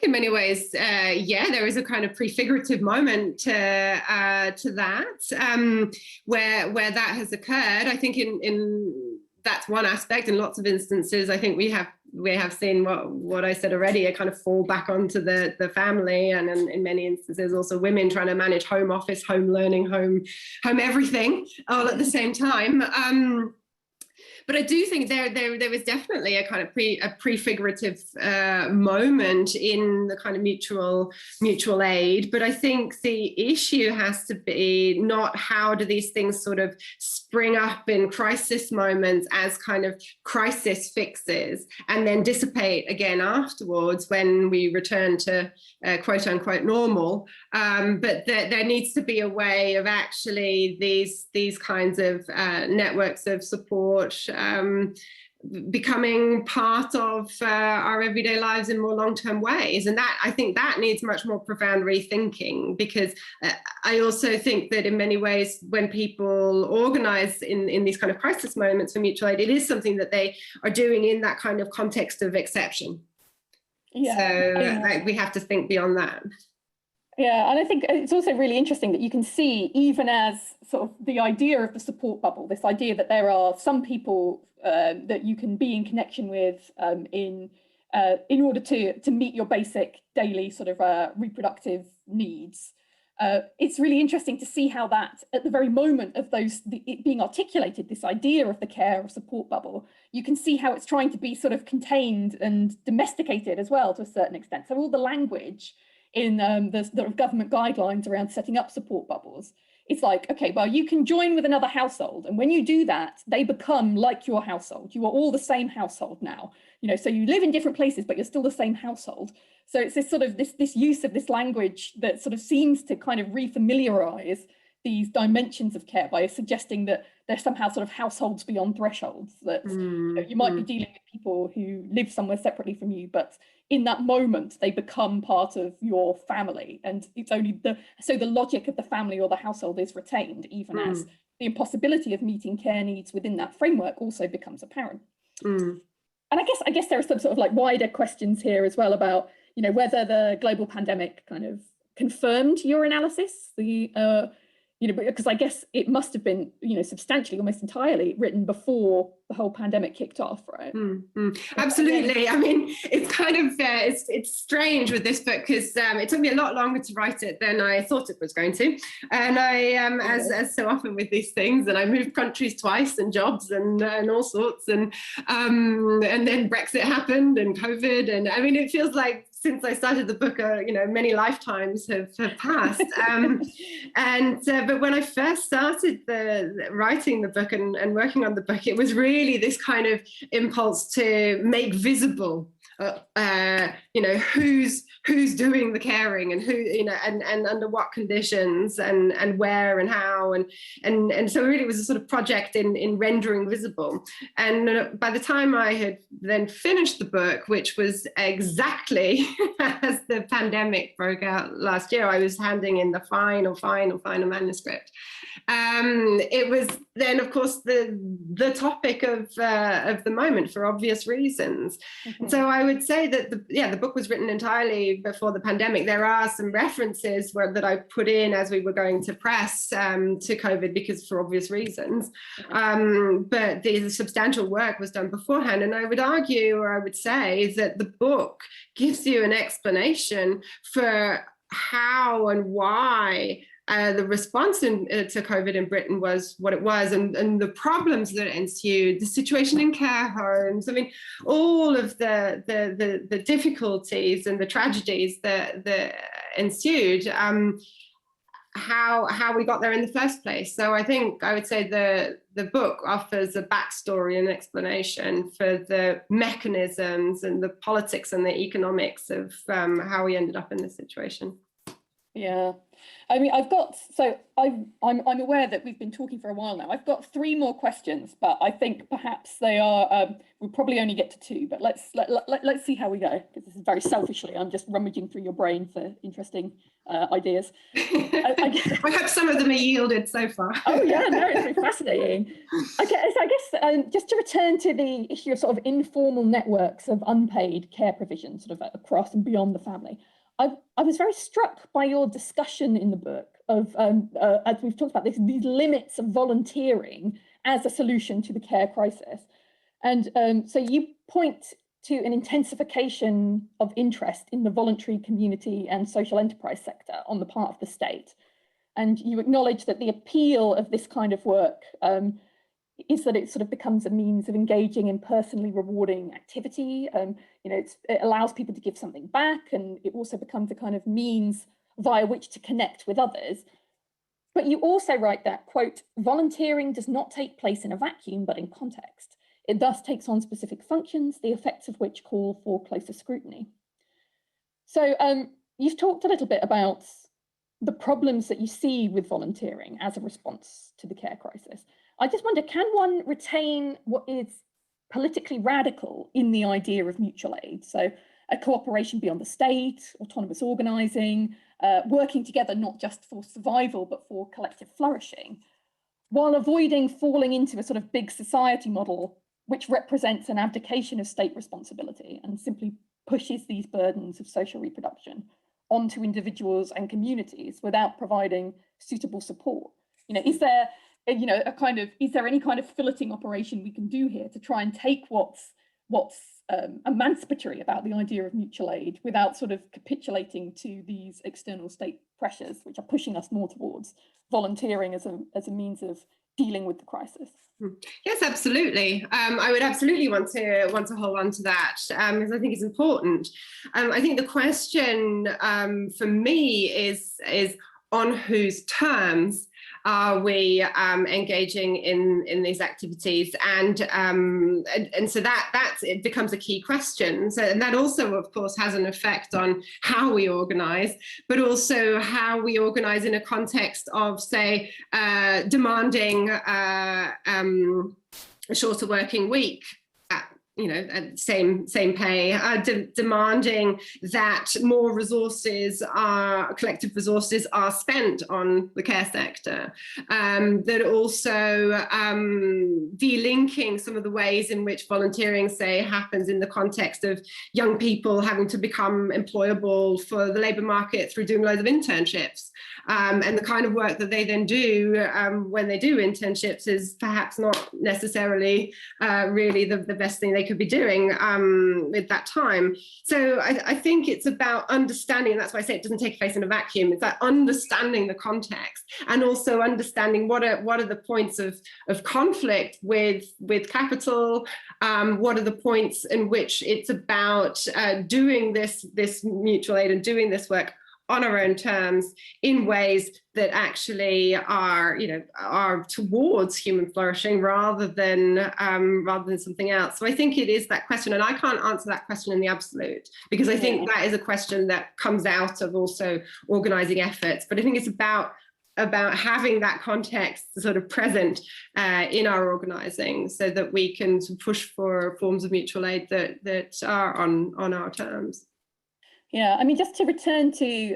In many ways, yeah, there is a kind of prefigurative moment to that, where that has occurred. I think in that's one aspect. In lots of instances, I think we have seen what I said already, a kind of fall back onto the family, and in many instances also women trying to manage home office, home learning, home everything all at the same time. But I do think there was definitely a kind of prefigurative moment in the kind of mutual aid. But I think the issue has to be not how do these things sort of spring up in crisis moments as kind of crisis fixes and then dissipate again afterwards when we return to quote unquote normal. But there needs to be a way of actually these kinds of networks of support becoming part of our everyday lives in more long-term ways. And that, I think that needs much more profound rethinking, because I also think that in many ways, when people organize in these kind of crisis moments for mutual aid, it is something that they are doing in that kind of context of exception. Yeah. So like, we have to think beyond that. Yeah, and I think it's also really interesting that you can see, even as sort of the idea of the support bubble, this idea that there are some people that you can be in connection with in order to meet your basic daily sort of reproductive needs. It's really interesting to see how that, at the very moment of it being articulated, this idea of the care or support bubble, you can see how it's trying to be sort of contained and domesticated as well to a certain extent. So all the language in the government guidelines around setting up support bubbles, it's like, okay, well, you can join with another household, and when you do that, they become like your household. You are all the same household now, so you live in different places, but you're still the same household. So it's this sort of this use of this language that sort of seems to kind of refamiliarize these dimensions of care by suggesting that they're somehow sort of households beyond thresholds, that you might be dealing with people who live somewhere separately from you, but in that moment they become part of your family, and it's only so the logic of the family or the household is retained, even as the impossibility of meeting care needs within that framework also becomes apparent. And I guess there are some sort of like wider questions here as well about whether the global pandemic kind of confirmed your analysis, because I guess it must have been, substantially, almost entirely written before the whole pandemic kicked off, right? Absolutely. I mean, it's kind of, it's strange with this book, because it took me a lot longer to write it than I thought it was going to. And I, as so often with these things, and I moved countries twice and jobs and all sorts. And then Brexit happened and COVID. And I mean, it feels like since I started the book, many lifetimes have passed. But when I first started writing the book and working on the book, it was really this kind of impulse to make visible, who's doing the caring, and who, and under what conditions, and where and how, and so really it was a sort of project in rendering visible. And by the time I had then finished the book, which was exactly as the pandemic broke out last year, I was handing in the final manuscript. It was then, of course, the topic of the moment, for obvious reasons. So I would say that the book was written entirely before the pandemic. There are some references that I put in as we were going to press to COVID, because for obvious reasons. But the substantial work was done beforehand. And I would argue, or I would say, that the book gives you an explanation for how and why the response to COVID in Britain was what it was, and the problems that ensued, the situation in care homes. I mean, all of the difficulties and the tragedies that ensued. How we got there in the first place. So I think I would say the book offers a backstory and explanation for the mechanisms and the politics and the economics of how we ended up in this situation. Yeah, I mean, I'm aware that we've been talking for a while now. I've got 3 more questions, but I think perhaps they are, we'll probably only get to 2, but let's see how we go, because this has very selfishly, I'm just rummaging through your brain for interesting ideas. I hope some of them are yielded so far. Oh yeah, no, it's been fascinating. I guess just to return to the issue of sort of informal networks of unpaid care provision, sort of across and beyond the family, I was very struck by your discussion in the book of, as we've talked about, these limits of volunteering as a solution to the care crisis. And so you point to an intensification of interest in the voluntary community and social enterprise sector on the part of the state. And you acknowledge that the appeal of this kind of work is that it sort of becomes a means of engaging in personally rewarding activity. It allows people to give something back, and it also becomes a kind of means via which to connect with others. But you also write that, quote, volunteering does not take place in a vacuum, but in context. It thus takes on specific functions, the effects of which call for closer scrutiny. So you've talked a little bit about the problems that you see with volunteering as a response to the care crisis. I just wonder, can one retain what is politically radical in the idea of mutual aid? So a cooperation beyond the state, autonomous organising, working together not just for survival, but for collective flourishing, while avoiding falling into a sort of big society model which represents an abdication of state responsibility and simply pushes these burdens of social reproduction onto individuals and communities without providing suitable support. Is there any kind of filleting operation we can do here to try and take what's emancipatory about the idea of mutual aid without sort of capitulating to these external state pressures, which are pushing us more towards volunteering as a means of dealing with the crisis? Yes, absolutely. I would absolutely want to hold on to that because I think it's important. I think the question for me is on whose terms are we engaging in these activities, and so that it becomes a key question. So, and that also, of course, has an effect on how we organise, but also how we organise in a context of, say, demanding a shorter working week. At same pay, demanding that more collective resources are spent on the care sector, that also delinking some of the ways in which volunteering, say, happens in the context of young people having to become employable for the labour market through doing loads of internships. And the kind of work that they then do when they do internships is perhaps not necessarily really the best thing they could be doing with that time. So I think it's about understanding, and that's why I say it doesn't take place in a vacuum. It's that understanding the context and also understanding what are the points of conflict with capital, what are the points in which it's about doing this mutual aid and doing this work on our own terms in ways that actually are towards human flourishing rather than something else. So I think it is that question, and I can't answer that question in the absolute, because I think that is a question that comes out of also organising efforts. But I think it's about having that context sort of present in our organising, so that we can push for forms of mutual aid that are on our terms. Yeah, I mean, just to return to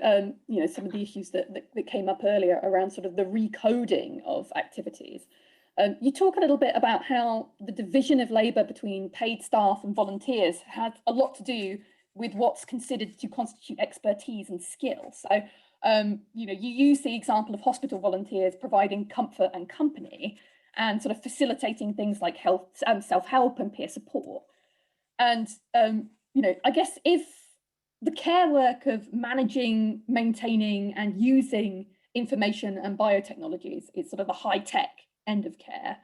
some of the issues that came up earlier around sort of the recoding of activities. You talk a little bit about how the division of labour between paid staff and volunteers has a lot to do with what's considered to constitute expertise and skill. So, you use the example of hospital volunteers providing comfort and company and sort of facilitating things like health, self-help and peer support. And, I guess if the care work of managing, maintaining and using information and biotechnologies is sort of the high-tech end of care.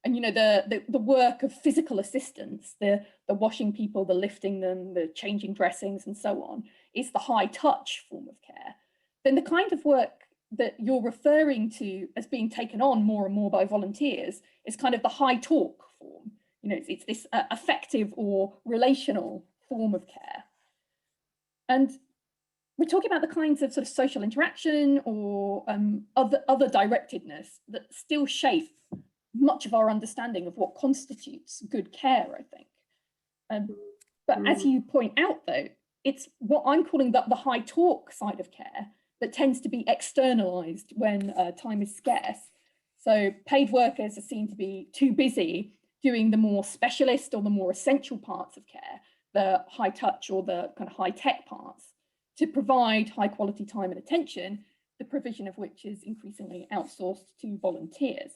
And, the work of physical assistance, the washing people, the lifting them, the changing dressings and so on, is the high-touch form of care. Then the kind of work that you're referring to as being taken on more and more by volunteers is kind of the high-talk form. It's this affective or relational form of care. And we're talking about the kinds of sort of social interaction or other directedness that still shape much of our understanding of what constitutes good care, I think. But as you point out, though, it's what I'm calling the high talk side of care that tends to be externalized when time is scarce. So paid workers are seen to be too busy doing the more specialist or the more essential parts of care, the high touch or the kind of high tech parts, to provide high quality time and attention, the provision of which is increasingly outsourced to volunteers.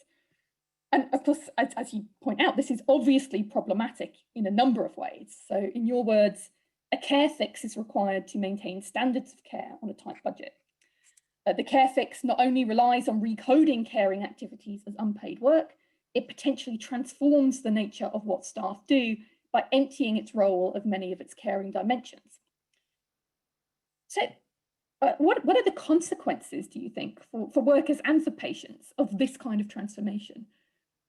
And of course, as you point out, this is obviously problematic in a number of ways. So in your words, a care fix is required to maintain standards of care on a tight budget. The care fix not only relies on recoding caring activities as unpaid work, it potentially transforms the nature of what staff do by emptying its role of many of its caring dimensions. So what are the consequences, do you think, for workers and for patients of this kind of transformation?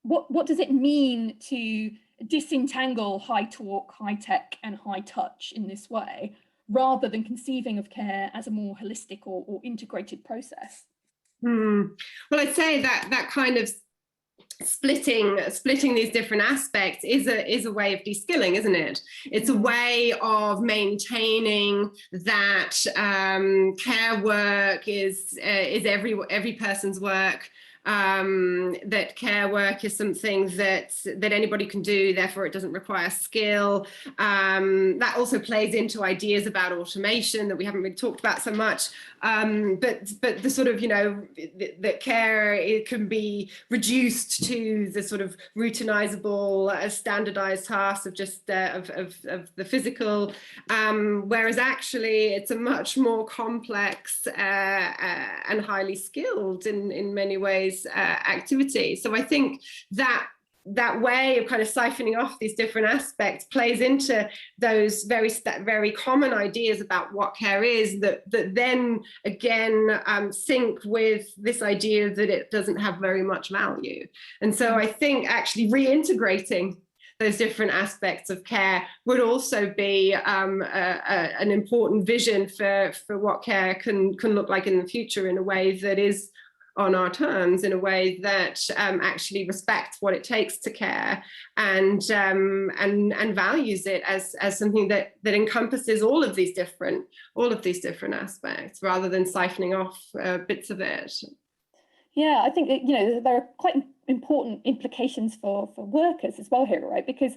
What does it mean to disentangle high talk, high tech, and high touch in this way, rather than conceiving of care as a more holistic or integrated process? Well, I'd say that kind of splitting these different aspects is a way of de-skilling, isn't it? It's a way of maintaining that care work is every person's work. That care work is something that anybody can do, therefore it doesn't require skill. That also plays into ideas about automation that we haven't really talked about so much. But the sort of, that care, it can be reduced to the sort of routinizable, standardized tasks of just of the physical, whereas actually it's a much more complex and highly skilled in many ways activity. So I think that way of kind of siphoning off these different aspects plays into those very common ideas about what care is that then again sync with this idea that it doesn't have very much value. And so I think actually reintegrating those different aspects of care would also be an important vision for what care can look like in the future, in a way that is on our terms, in a way that actually respects what it takes to care and values it as something that encompasses all of these different aspects, rather than siphoning off bits of it. Yeah, I think there are quite important implications for workers as well here, right? Because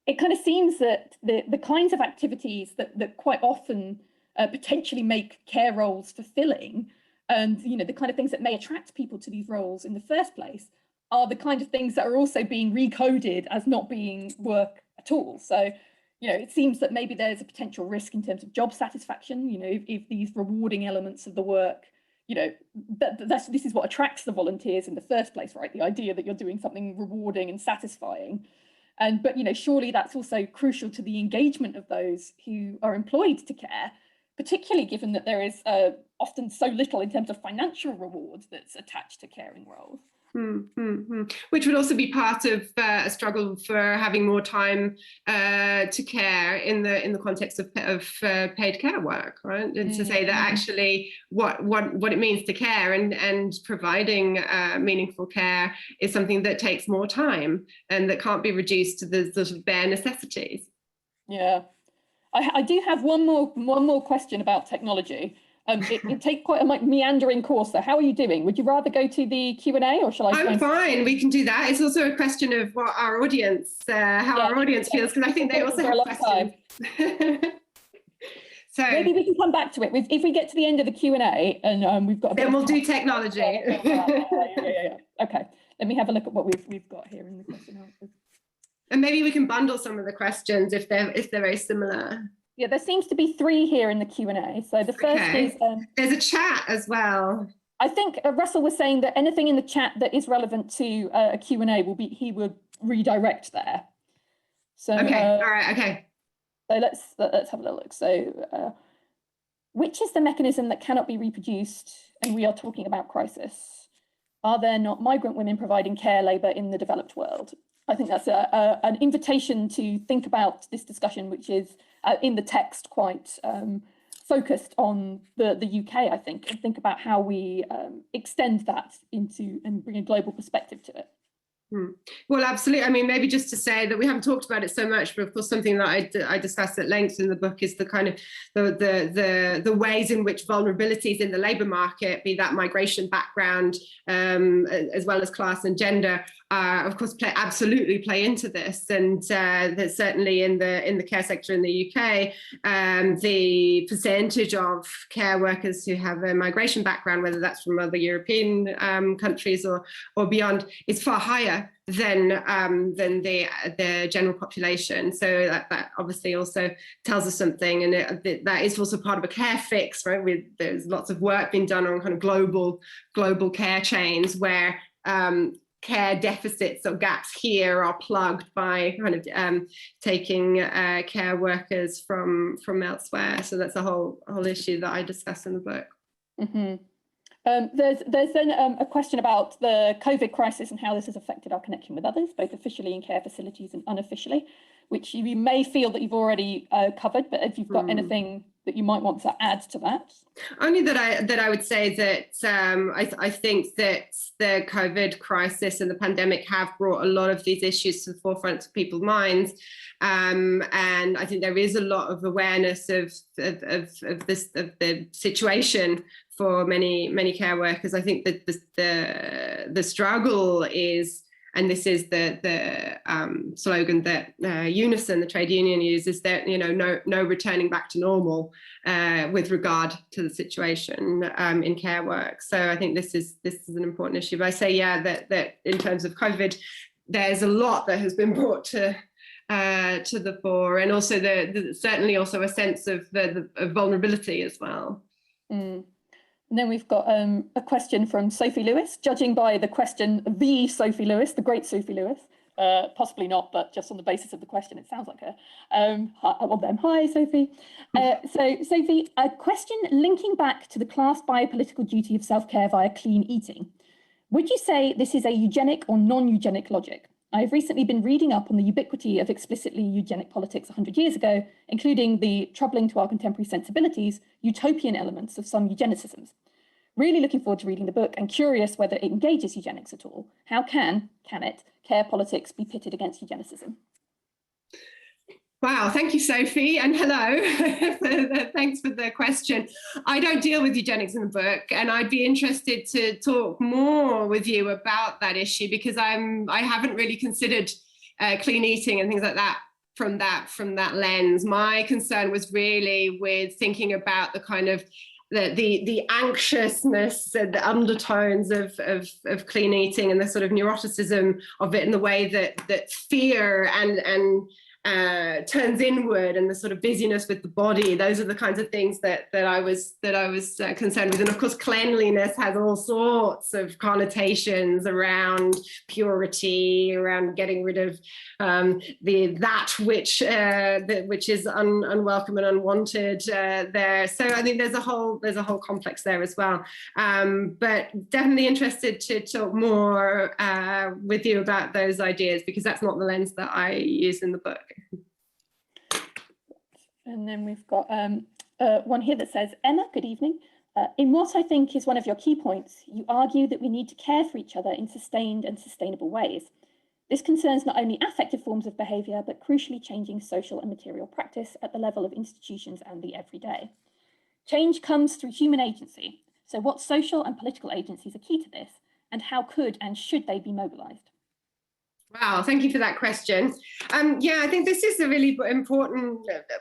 it kind of seems that the kinds of activities that quite often potentially make care roles fulfilling, and the kind of things that may attract people to these roles in the first place, are the kind of things that are also being recoded as not being work at all. So it seems that maybe there's a potential risk in terms of job satisfaction. If these rewarding elements of the work, this is what attracts the volunteers in the first place, right? The idea that you're doing something rewarding and satisfying. But surely that's also crucial to the engagement of those who are employed to care, particularly given that there is often so little in terms of financial reward that's attached to caring roles. Which would also be part of a struggle for having more time to care in the context of paid care work, right? And to say that actually what it means to care and providing meaningful care is something that takes more time and that can't be reduced to the sort of bare necessities. Yeah, I do have one more question about technology. It takes quite a meandering course. So how are you doing? Would you rather go to the Q&A, or shall I? I'm fine. We can do that. It's also a question of what our audience, our audience feels, because I think they also have questions. So maybe we can come back to it if we get to the end of the Q&A and we've got a bit. Then we'll do technology. Yeah. Okay. Let me have a look at what we've got here in the question answers. And maybe we can bundle some of the questions if they're very similar. Yeah, there seems to be 3 here in the Q&A. So the first is... there's a chat as well. I think Russell was saying that anything in the chat that is relevant to a Q&A he would redirect there. So, okay, all right, okay. So let's have a little look. So which is the mechanism that cannot be reproduced? And we are talking about crisis. Are there not migrant women providing care labour in the developed world? I think that's an invitation to think about this discussion, which is in the text quite focused on the UK, I think, and think about how we extend that into and bring a global perspective to it. Well, absolutely. I mean, maybe just to say that we haven't talked about it so much, but of course, something that I discussed at length in the book is the kind of the ways in which vulnerabilities in the labour market, be that migration background, as well as class and gender, of course, absolutely play into this. And that certainly in the care sector in the UK, the percentage of care workers who have a migration background, whether that's from other European countries or beyond, is far higher than the general population. So that obviously also tells us something, and that is also part of a care fix, right? There's lots of work being done on kind of global care chains where care deficits or gaps here are plugged by kind of taking care workers from elsewhere. So that's a whole issue that I discuss in the book. Mm-hmm. There's then a question about the COVID crisis and how this has affected our connection with others, both officially in care facilities and unofficially, which you may feel that you've already covered, but if you've got anything that you might want to add to that. Only that I would say that I think that the COVID crisis and the pandemic have brought a lot of these issues to the forefront of people's minds. And I think there is a lot of awareness of the situation for many care workers. I think that the struggle is, and this is the slogan that Unison, the trade union, uses, that no returning back to normal with regard to the situation in care work. So I think this is an important issue. But I say, that in terms of COVID, there's a lot that has been brought to the fore, and also certainly also a sense of vulnerability as well. And then we've got a question from Sophie Lewis. Judging by the question, the Sophie Lewis, the great Sophie Lewis, possibly not, but just on the basis of the question, it sounds like her. Hi, Sophie. So, Sophie, a question linking back to the class biopolitical duty of self-care via clean eating. Would you say this is a eugenic or non-eugenic logic? I've recently been reading up on the ubiquity of explicitly eugenic politics 100 years ago, including the, troubling to our contemporary sensibilities, utopian elements of some eugenicisms. Really looking forward to reading the book and curious whether it engages eugenics at all. How can it, care politics be pitted against eugenicism? Wow, thank you, Sophie, and hello. Thanks for the question. I don't deal with eugenics in the book, and I'd be interested to talk more with you about that issue, because I haven't really considered clean eating and things like that from that lens. My concern was really with thinking about the kind of the anxiousness and the undertones of clean eating and the sort of neuroticism of it, and the way that fear and turns inward, and the sort of busyness with the body. Those are the kinds of things that I was concerned with. And of course, cleanliness has all sorts of connotations around purity, around getting rid of that which is unwelcome and unwanted there. So I think there's a whole complex there as well. But definitely interested to talk more with you about those ideas, because that's not the lens that I use in the book. And then we've got one here that says, Emma, good evening. In what I think is one of your key points, you argue that we need to care for each other in sustained and sustainable ways. This concerns not only affective forms of behaviour, but crucially changing social and material practice at the level of institutions and the everyday. Change comes through human agency. So what social and political agencies are key to this, and how could and should they be mobilised? Wow, thank you for that question. I think this is a really important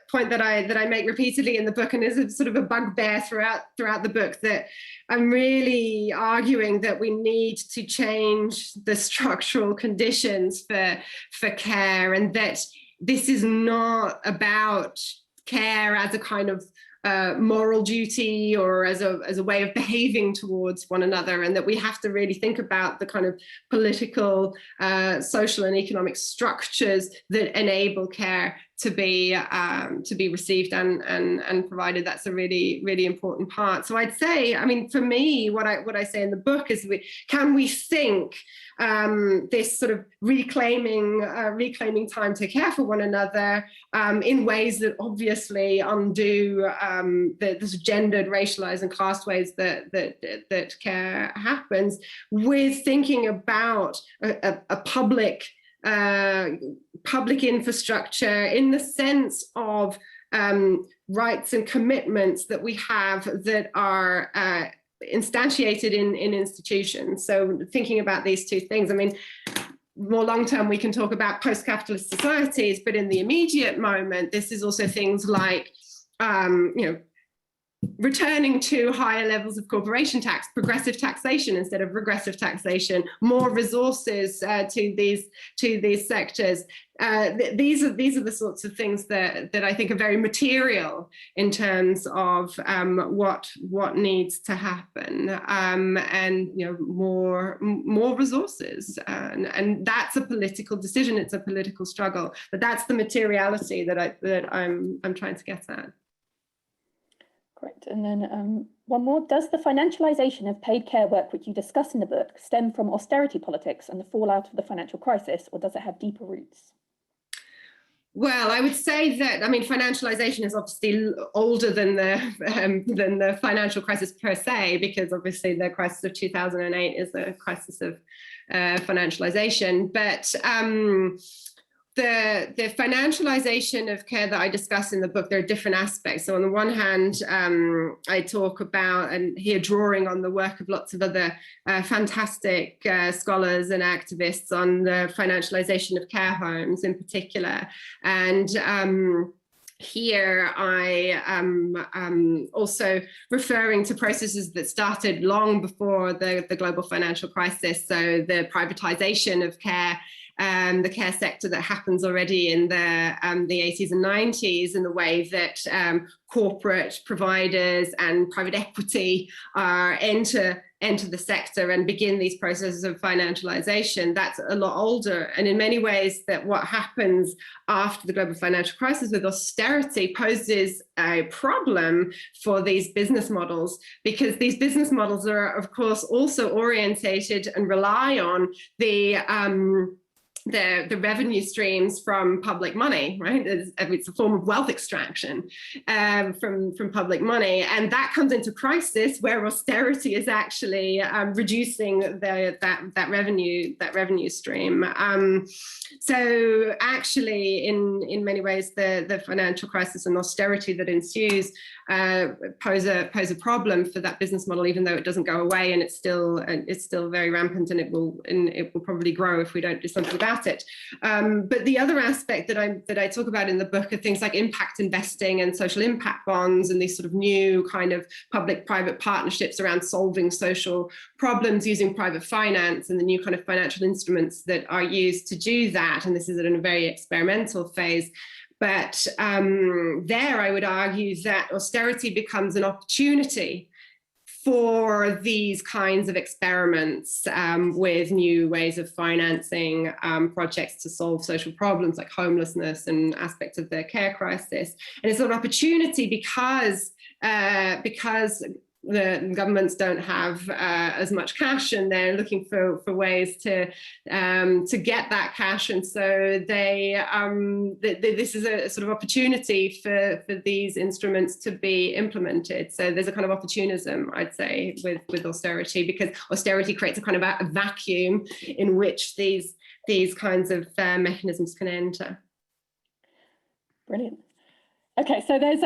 point that I make repeatedly in the book, and is a sort of a bugbear throughout the book, that I'm really arguing that we need to change the structural conditions for care, and that this is not about care as a kind of moral duty or as a way of behaving towards one another, and that we have to really think about the kind of political, social and economic structures that enable care to be received and provided. That's a really, really important part. So I'd say, I mean, for me, what I say in the book is, can we think this sort of reclaiming time to care for one another in ways that obviously undo the gendered, racialized, and class ways that care happens, with thinking about a public infrastructure in the sense of rights and commitments that we have that are instantiated in institutions. So thinking about these two things, I mean, more long term, we can talk about post-capitalist societies, but in the immediate moment, this is also things like, returning to higher levels of corporation tax, progressive taxation instead of regressive taxation, more resources to these sectors. These are the sorts of things that I think are very material in terms of what needs to happen, and more resources, and that's a political decision. It's a political struggle, but that's the materiality that I'm trying to get at. Great. And then one more. Does the financialisation of paid care work, which you discuss in the book, stem from austerity politics and the fallout of the financial crisis, or does it have deeper roots? Well, I would say that, I mean, financialisation is obviously older than the financial crisis per se, because obviously the crisis of 2008 is a crisis of financialisation. But the financialisation of care that I discuss in the book, there are different aspects. So on the one hand, I talk about, and here drawing on the work of lots of other fantastic scholars and activists on the financialisation of care homes in particular. And here I am also referring to processes that started long before the global financial crisis. So the privatisation of care, the care sector that happens already in the 80s and 90s, in the way that corporate providers and private equity enter the sector and begin these processes of financialization. That's a lot older. And in many ways, that what happens after the global financial crisis with austerity poses a problem for these business models, because these business models are, of course, also orientated and rely on the revenue streams from public money, right? It's a form of wealth extraction from public money, and that comes into crisis where austerity is actually reducing that revenue stream. So actually, in many ways, the financial crisis and austerity that ensues pose a problem for that business model, even though it doesn't go away, and it's still very rampant, and it will probably grow if we don't do something about it. But the other aspect that I talk about in the book are things like impact investing and social impact bonds, and these sort of new kind of public-private partnerships around solving social problems using private finance, and the new kind of financial instruments that are used to do that. And this is in a very experimental phase. But there, I would argue that austerity becomes an opportunity for these kinds of experiments with new ways of financing projects to solve social problems like homelessness and aspects of the care crisis. And it's an opportunity because the governments don't have as much cash, and they're looking for ways to get that cash, and so this is a sort of opportunity for these instruments to be implemented. So there's a kind of opportunism, I'd say, with austerity, because austerity creates a kind of a vacuum in which these kinds of mechanisms can enter. Brilliant. Okay, so there's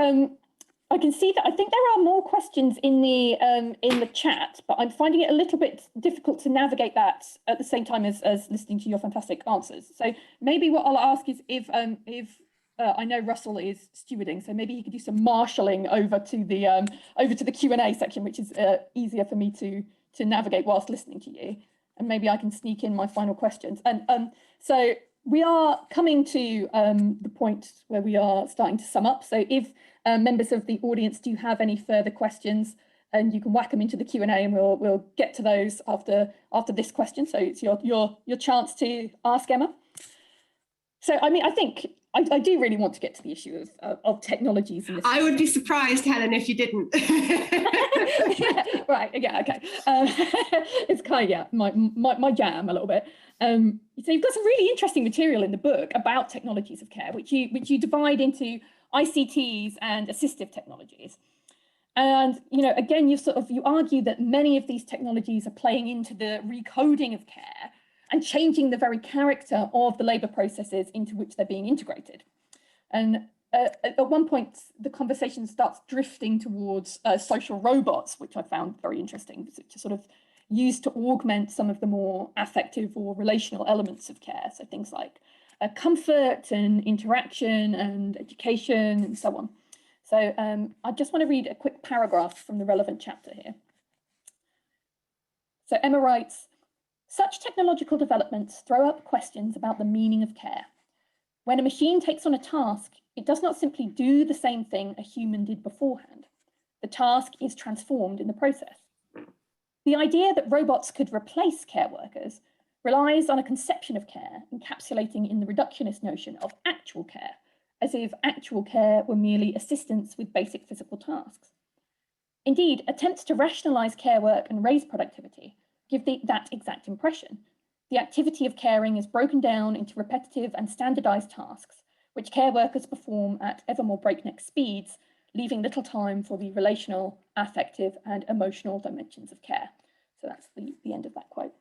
I can see that I think there are more questions in the chat, but I'm finding it a little bit difficult to navigate that at the same time as listening to your fantastic answers. So maybe what I'll ask is if I know Russell is stewarding, so maybe he could do some marshalling over to the Q&A section, which is easier for me to navigate whilst listening to you, and maybe I can sneak in my final questions. And so we are coming to the point where we are starting to sum up. So if members of the audience do have any further questions, and you can whack them into the Q&A, and we'll get to those after this question. So it's your chance to ask Emma. So I mean, I think I do really want to get to the issue of technologies. In this I would be surprised, Helen, if you didn't. Yeah, right, yeah, okay. It's kind of, my jam a little bit. So you've got some really interesting material in the book about technologies of care, which you divide into ICTs and assistive technologies. And, again, you argue that many of these technologies are playing into the recoding of care and changing the very character of the labour processes into which they're being integrated. And at one point, the conversation starts drifting towards social robots, which I found very interesting, which are sort of used to augment some of the more affective or relational elements of care. So things like comfort and interaction and education and so on. So I just want to read a quick paragraph from the relevant chapter here. So Emma writes, such technological developments throw up questions about the meaning of care. When a machine takes on a task, it does not simply do the same thing a human did beforehand. The task is transformed in the process. The idea that robots could replace care workers relies on a conception of care encapsulating in the reductionist notion of actual care, as if actual care were merely assistance with basic physical tasks. Indeed, attempts to rationalise care work and raise productivity give that exact impression. The activity of caring is broken down into repetitive and standardised tasks, which care workers perform at ever more breakneck speeds, leaving little time for the relational, affective, and emotional dimensions of care. So that's the end of that quote.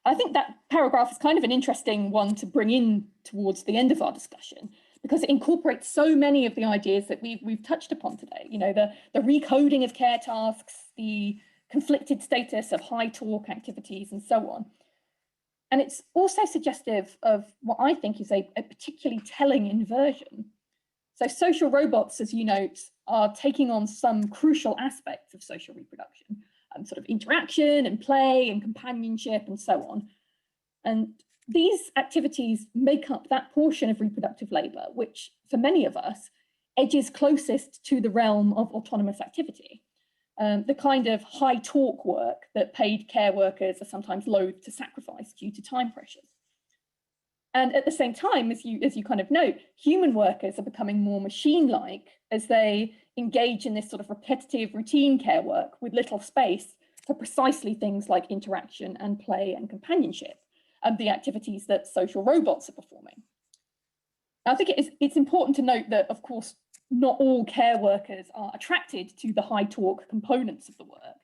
I think that paragraph is kind of an interesting one to bring in towards the end of our discussion, because it incorporates so many of the ideas that we've touched upon today. The recoding of care tasks, the conflicted status of high torque activities, and so on. And it's also suggestive of what I think is a particularly telling inversion. So social robots, as you note, are taking on some crucial aspects of social reproduction, sort of interaction and play and companionship and so on. And these activities make up that portion of reproductive labour, which for many of us edges closest to the realm of autonomous activity. The kind of high torque work that paid care workers are sometimes loath to sacrifice due to time pressures. And at the same time, as you kind of note, human workers are becoming more machine-like as they engage in this sort of repetitive routine care work with little space for precisely things like interaction and play and companionship, and the activities that social robots are performing. I think it's important to note that, of course, not all care workers are attracted to the high torque components of the work,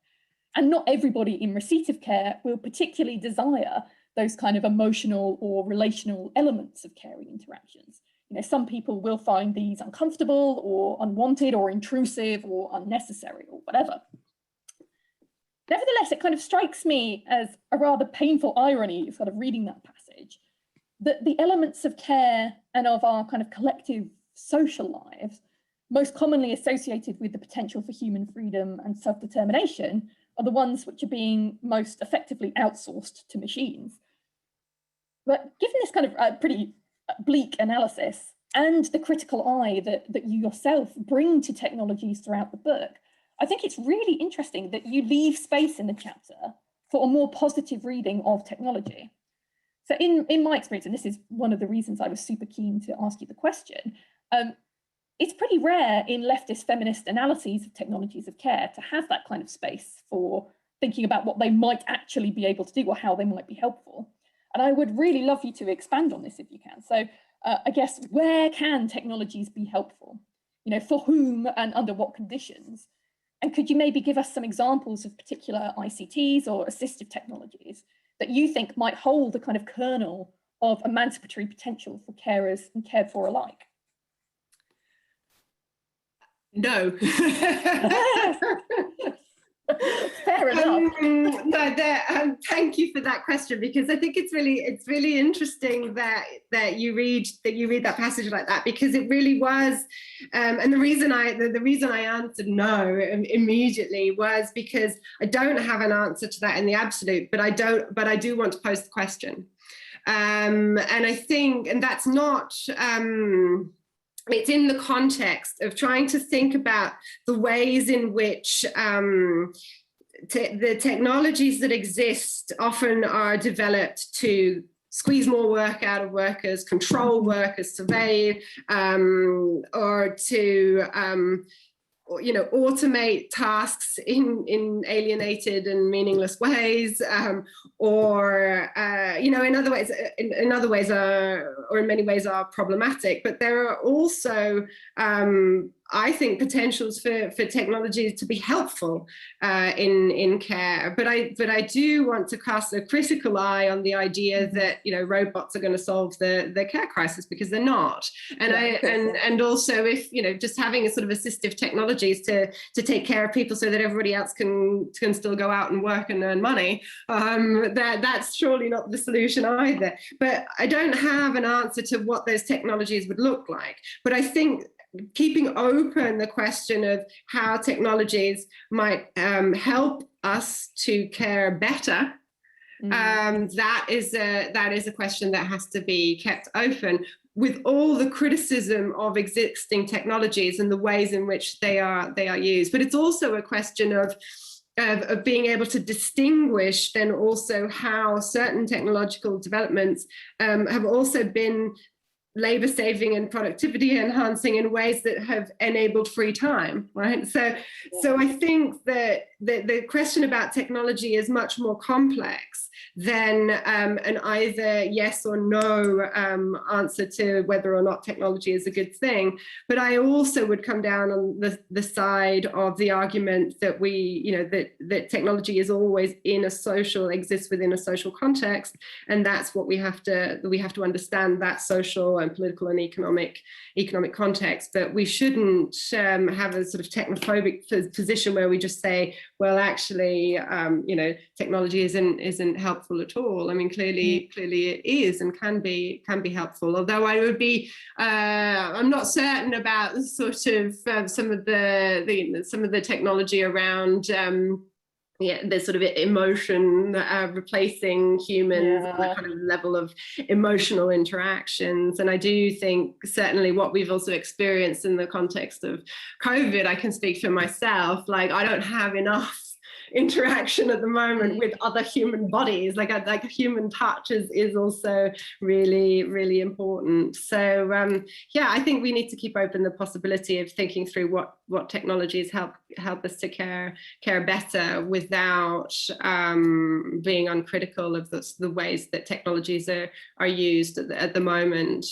and not everybody in receipt of care will particularly desire those kind of emotional or relational elements of caring interactions. Some people will find these uncomfortable or unwanted or intrusive or unnecessary or whatever. Nevertheless, it kind of strikes me as a rather painful irony, sort of reading that passage, that the elements of care and of our kind of collective social lives most commonly associated with the potential for human freedom and self-determination are the ones which are being most effectively outsourced to machines. But given this kind of pretty bleak analysis and the critical eye that you yourself bring to technologies throughout the book, I think it's really interesting that you leave space in the chapter for a more positive reading of technology. So in my experience, and this is one of the reasons I was super keen to ask you the question, it's pretty rare in leftist feminist analyses of technologies of care to have that kind of space for thinking about what they might actually be able to do or how they might be helpful. And I would really love you to expand on this if you can. So I guess, where can technologies be helpful? For whom and under what conditions? And could you maybe give us some examples of particular ICTs or assistive technologies that you think might hold a kind of kernel of emancipatory potential for carers and cared for alike? No. Fair enough. Thank you for that question, because I think it's really interesting that you read that passage like that, because it really was, and the reason I answered no immediately was because I don't have an answer to that in the absolute, but I do want to pose the question, and I think, and that's not. It's in the context of trying to think about the ways in which the technologies that exist often are developed to squeeze more work out of workers, control workers, survey, or to automate tasks in alienated and meaningless ways, or in other ways or in many ways are problematic. But there are also I think potentials for technologies to be helpful in care, but I do want to cast a critical eye on the idea that robots are going to solve the care crisis, because they're not. And also, if just having a sort of assistive technologies to take care of people so that everybody else can still go out and work and earn money, that's surely not the solution either. But I don't have an answer to what those technologies would look like. But I think keeping open the question of how technologies might help us to care better, that is a question that has to be kept open, with all the criticism of existing technologies and the ways in which they are used. But it's also a question of being able to distinguish then also how certain technological developments have also been labor saving and productivity enhancing in ways that have enabled free time, right? So I think that the question about technology is much more complex than an either yes or no answer to whether or not technology is a good thing. But I also would come down on the side of the argument that that technology is always exists within a social context, and that's what we have to understand, that social and political and economic context. That we shouldn't have a sort of technophobic position where we just say, well, actually, technology isn't helpful at all. I mean, clearly it is and can be helpful. Although I would be, I'm not certain about sort of some of the technology around. There's sort of emotion replacing humans, and the kind of level of emotional interactions. And I do think certainly what we've also experienced in the context of COVID, I can speak for myself, like I don't have enough interaction at the moment with other human bodies, like human touch is also really, really important. So I think we need to keep open the possibility of thinking through what technologies help us to care better, without being uncritical of the ways that technologies are used at the moment.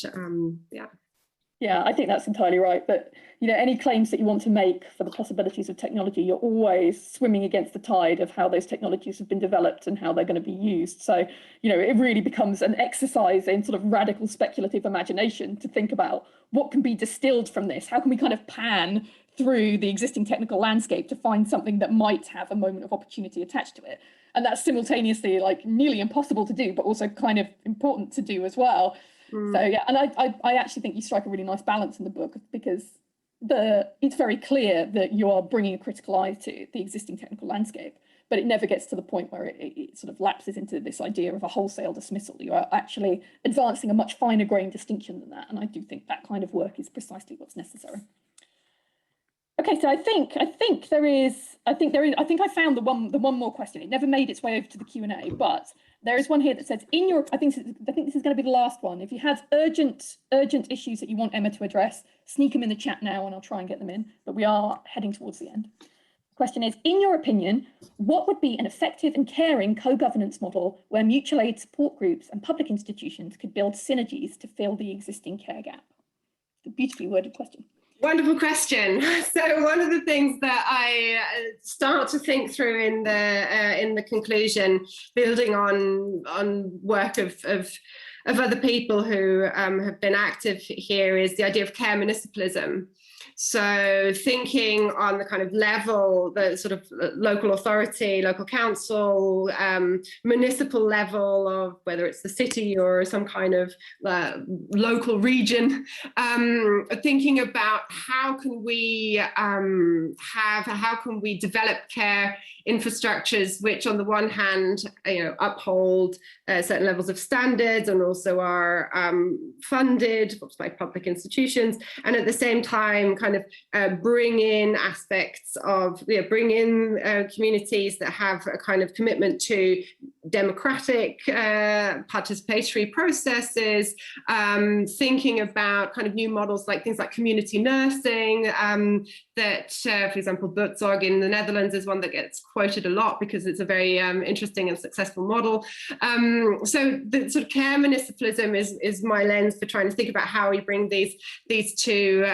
Yeah, I think that's entirely right. But any claims that you want to make for the possibilities of technology, you're always swimming against the tide of how those technologies have been developed and how they're going to be used. So, it really becomes an exercise in sort of radical speculative imagination to think about what can be distilled from this. How can we kind of pan through the existing technical landscape to find something that might have a moment of opportunity attached to it? And that's simultaneously like nearly impossible to do, but also kind of important to do as well. So and I actually think you strike a really nice balance in the book, because it's very clear that you are bringing a critical eye to the existing technical landscape, but it never gets to the point where it sort of lapses into this idea of a wholesale dismissal. You are actually advancing a much finer grained distinction than that, and I do think that kind of work is precisely what's necessary. Okay, so I think I found the one more question. It never made its way over to the Q&A, but there is one here that says, I think this is going to be the last one. If you have urgent issues that you want Emma to address, sneak them in the chat now and I'll try and get them in, but we are heading towards the end. The question is, in your opinion, what would be an effective and caring co-governance model where mutual aid support groups and public institutions could build synergies to fill the existing care gap? It's a beautifully worded question. Wonderful question. So one of the things that I start to think through in the conclusion, building on work of other people who have been active here, is the idea of care municipalism. So thinking on the kind of level, the sort of local authority, local council, municipal level of whether it's the city or some kind of local region, thinking about how can we develop care infrastructures which on the one hand uphold certain levels of standards and also are funded by public institutions, and at the same time kind of bring in aspects of, bring in communities that have a kind of commitment to democratic participatory processes, thinking about kind of new models like things like community nursing, that, for example, Buurtzorg in the Netherlands is one that gets quoted a lot because it's a very interesting and successful model. So the sort of care municipalism is my lens for trying to think about how we bring these two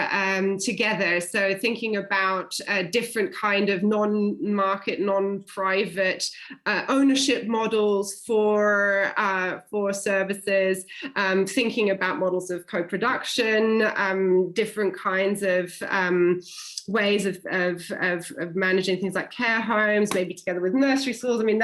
together. So thinking about different kind of non-market, non-private ownership models for services, thinking about models of co-production, different kinds of ways of managing things like care homes, maybe together with nursery schools. I mean,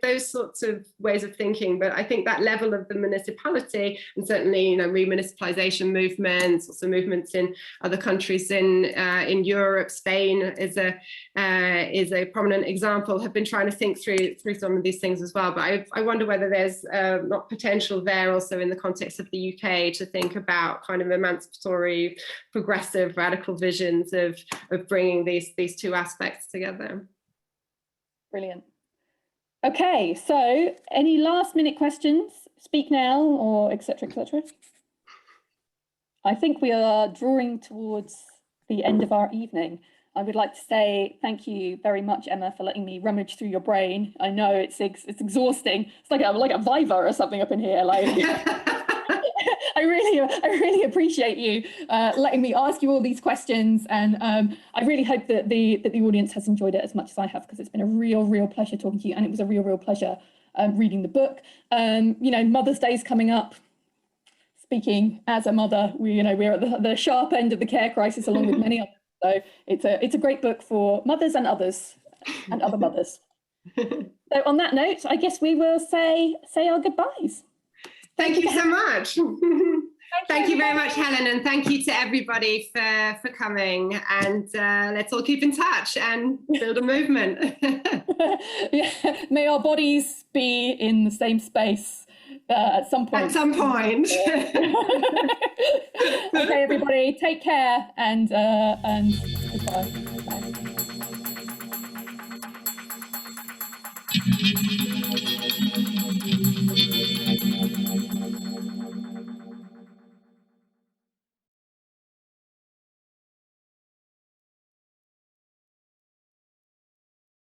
those sorts of ways of thinking. But I think that level of the municipality, and certainly, remunicipalization movements, also movements in other countries in Europe, Spain is a prominent example, have been trying to think through some of these things as well. But I wonder whether there's not potential there also in the context of the UK to think about kind of emancipatory, progressive, radical visions of bringing these two aspects together. Brilliant. Okay, so any last minute questions? Speak now, or etc. etc. I think we are drawing towards the end of our evening. I would like to say thank you very much, Emma, for letting me rummage through your brain. I know it's exhausting. It's like a Viva or something up in here. I really appreciate you letting me ask you all these questions, and I really hope that the audience has enjoyed it as much as I have, because it's been a real pleasure talking to you, and it was a real pleasure reading the book. Mother's Day is coming up. Speaking as a mother, we're at the sharp end of the care crisis, along with many others. So it's a great book for mothers and others and other mothers. So on that note, I guess we will say our goodbyes. Thank you so much. Thank you very much, Helen, and thank you to everybody for coming. And let's all keep in touch and build a movement. Yeah. May our bodies be in the same space at some point. At some point. Okay, everybody, take care, and goodbye. Bye.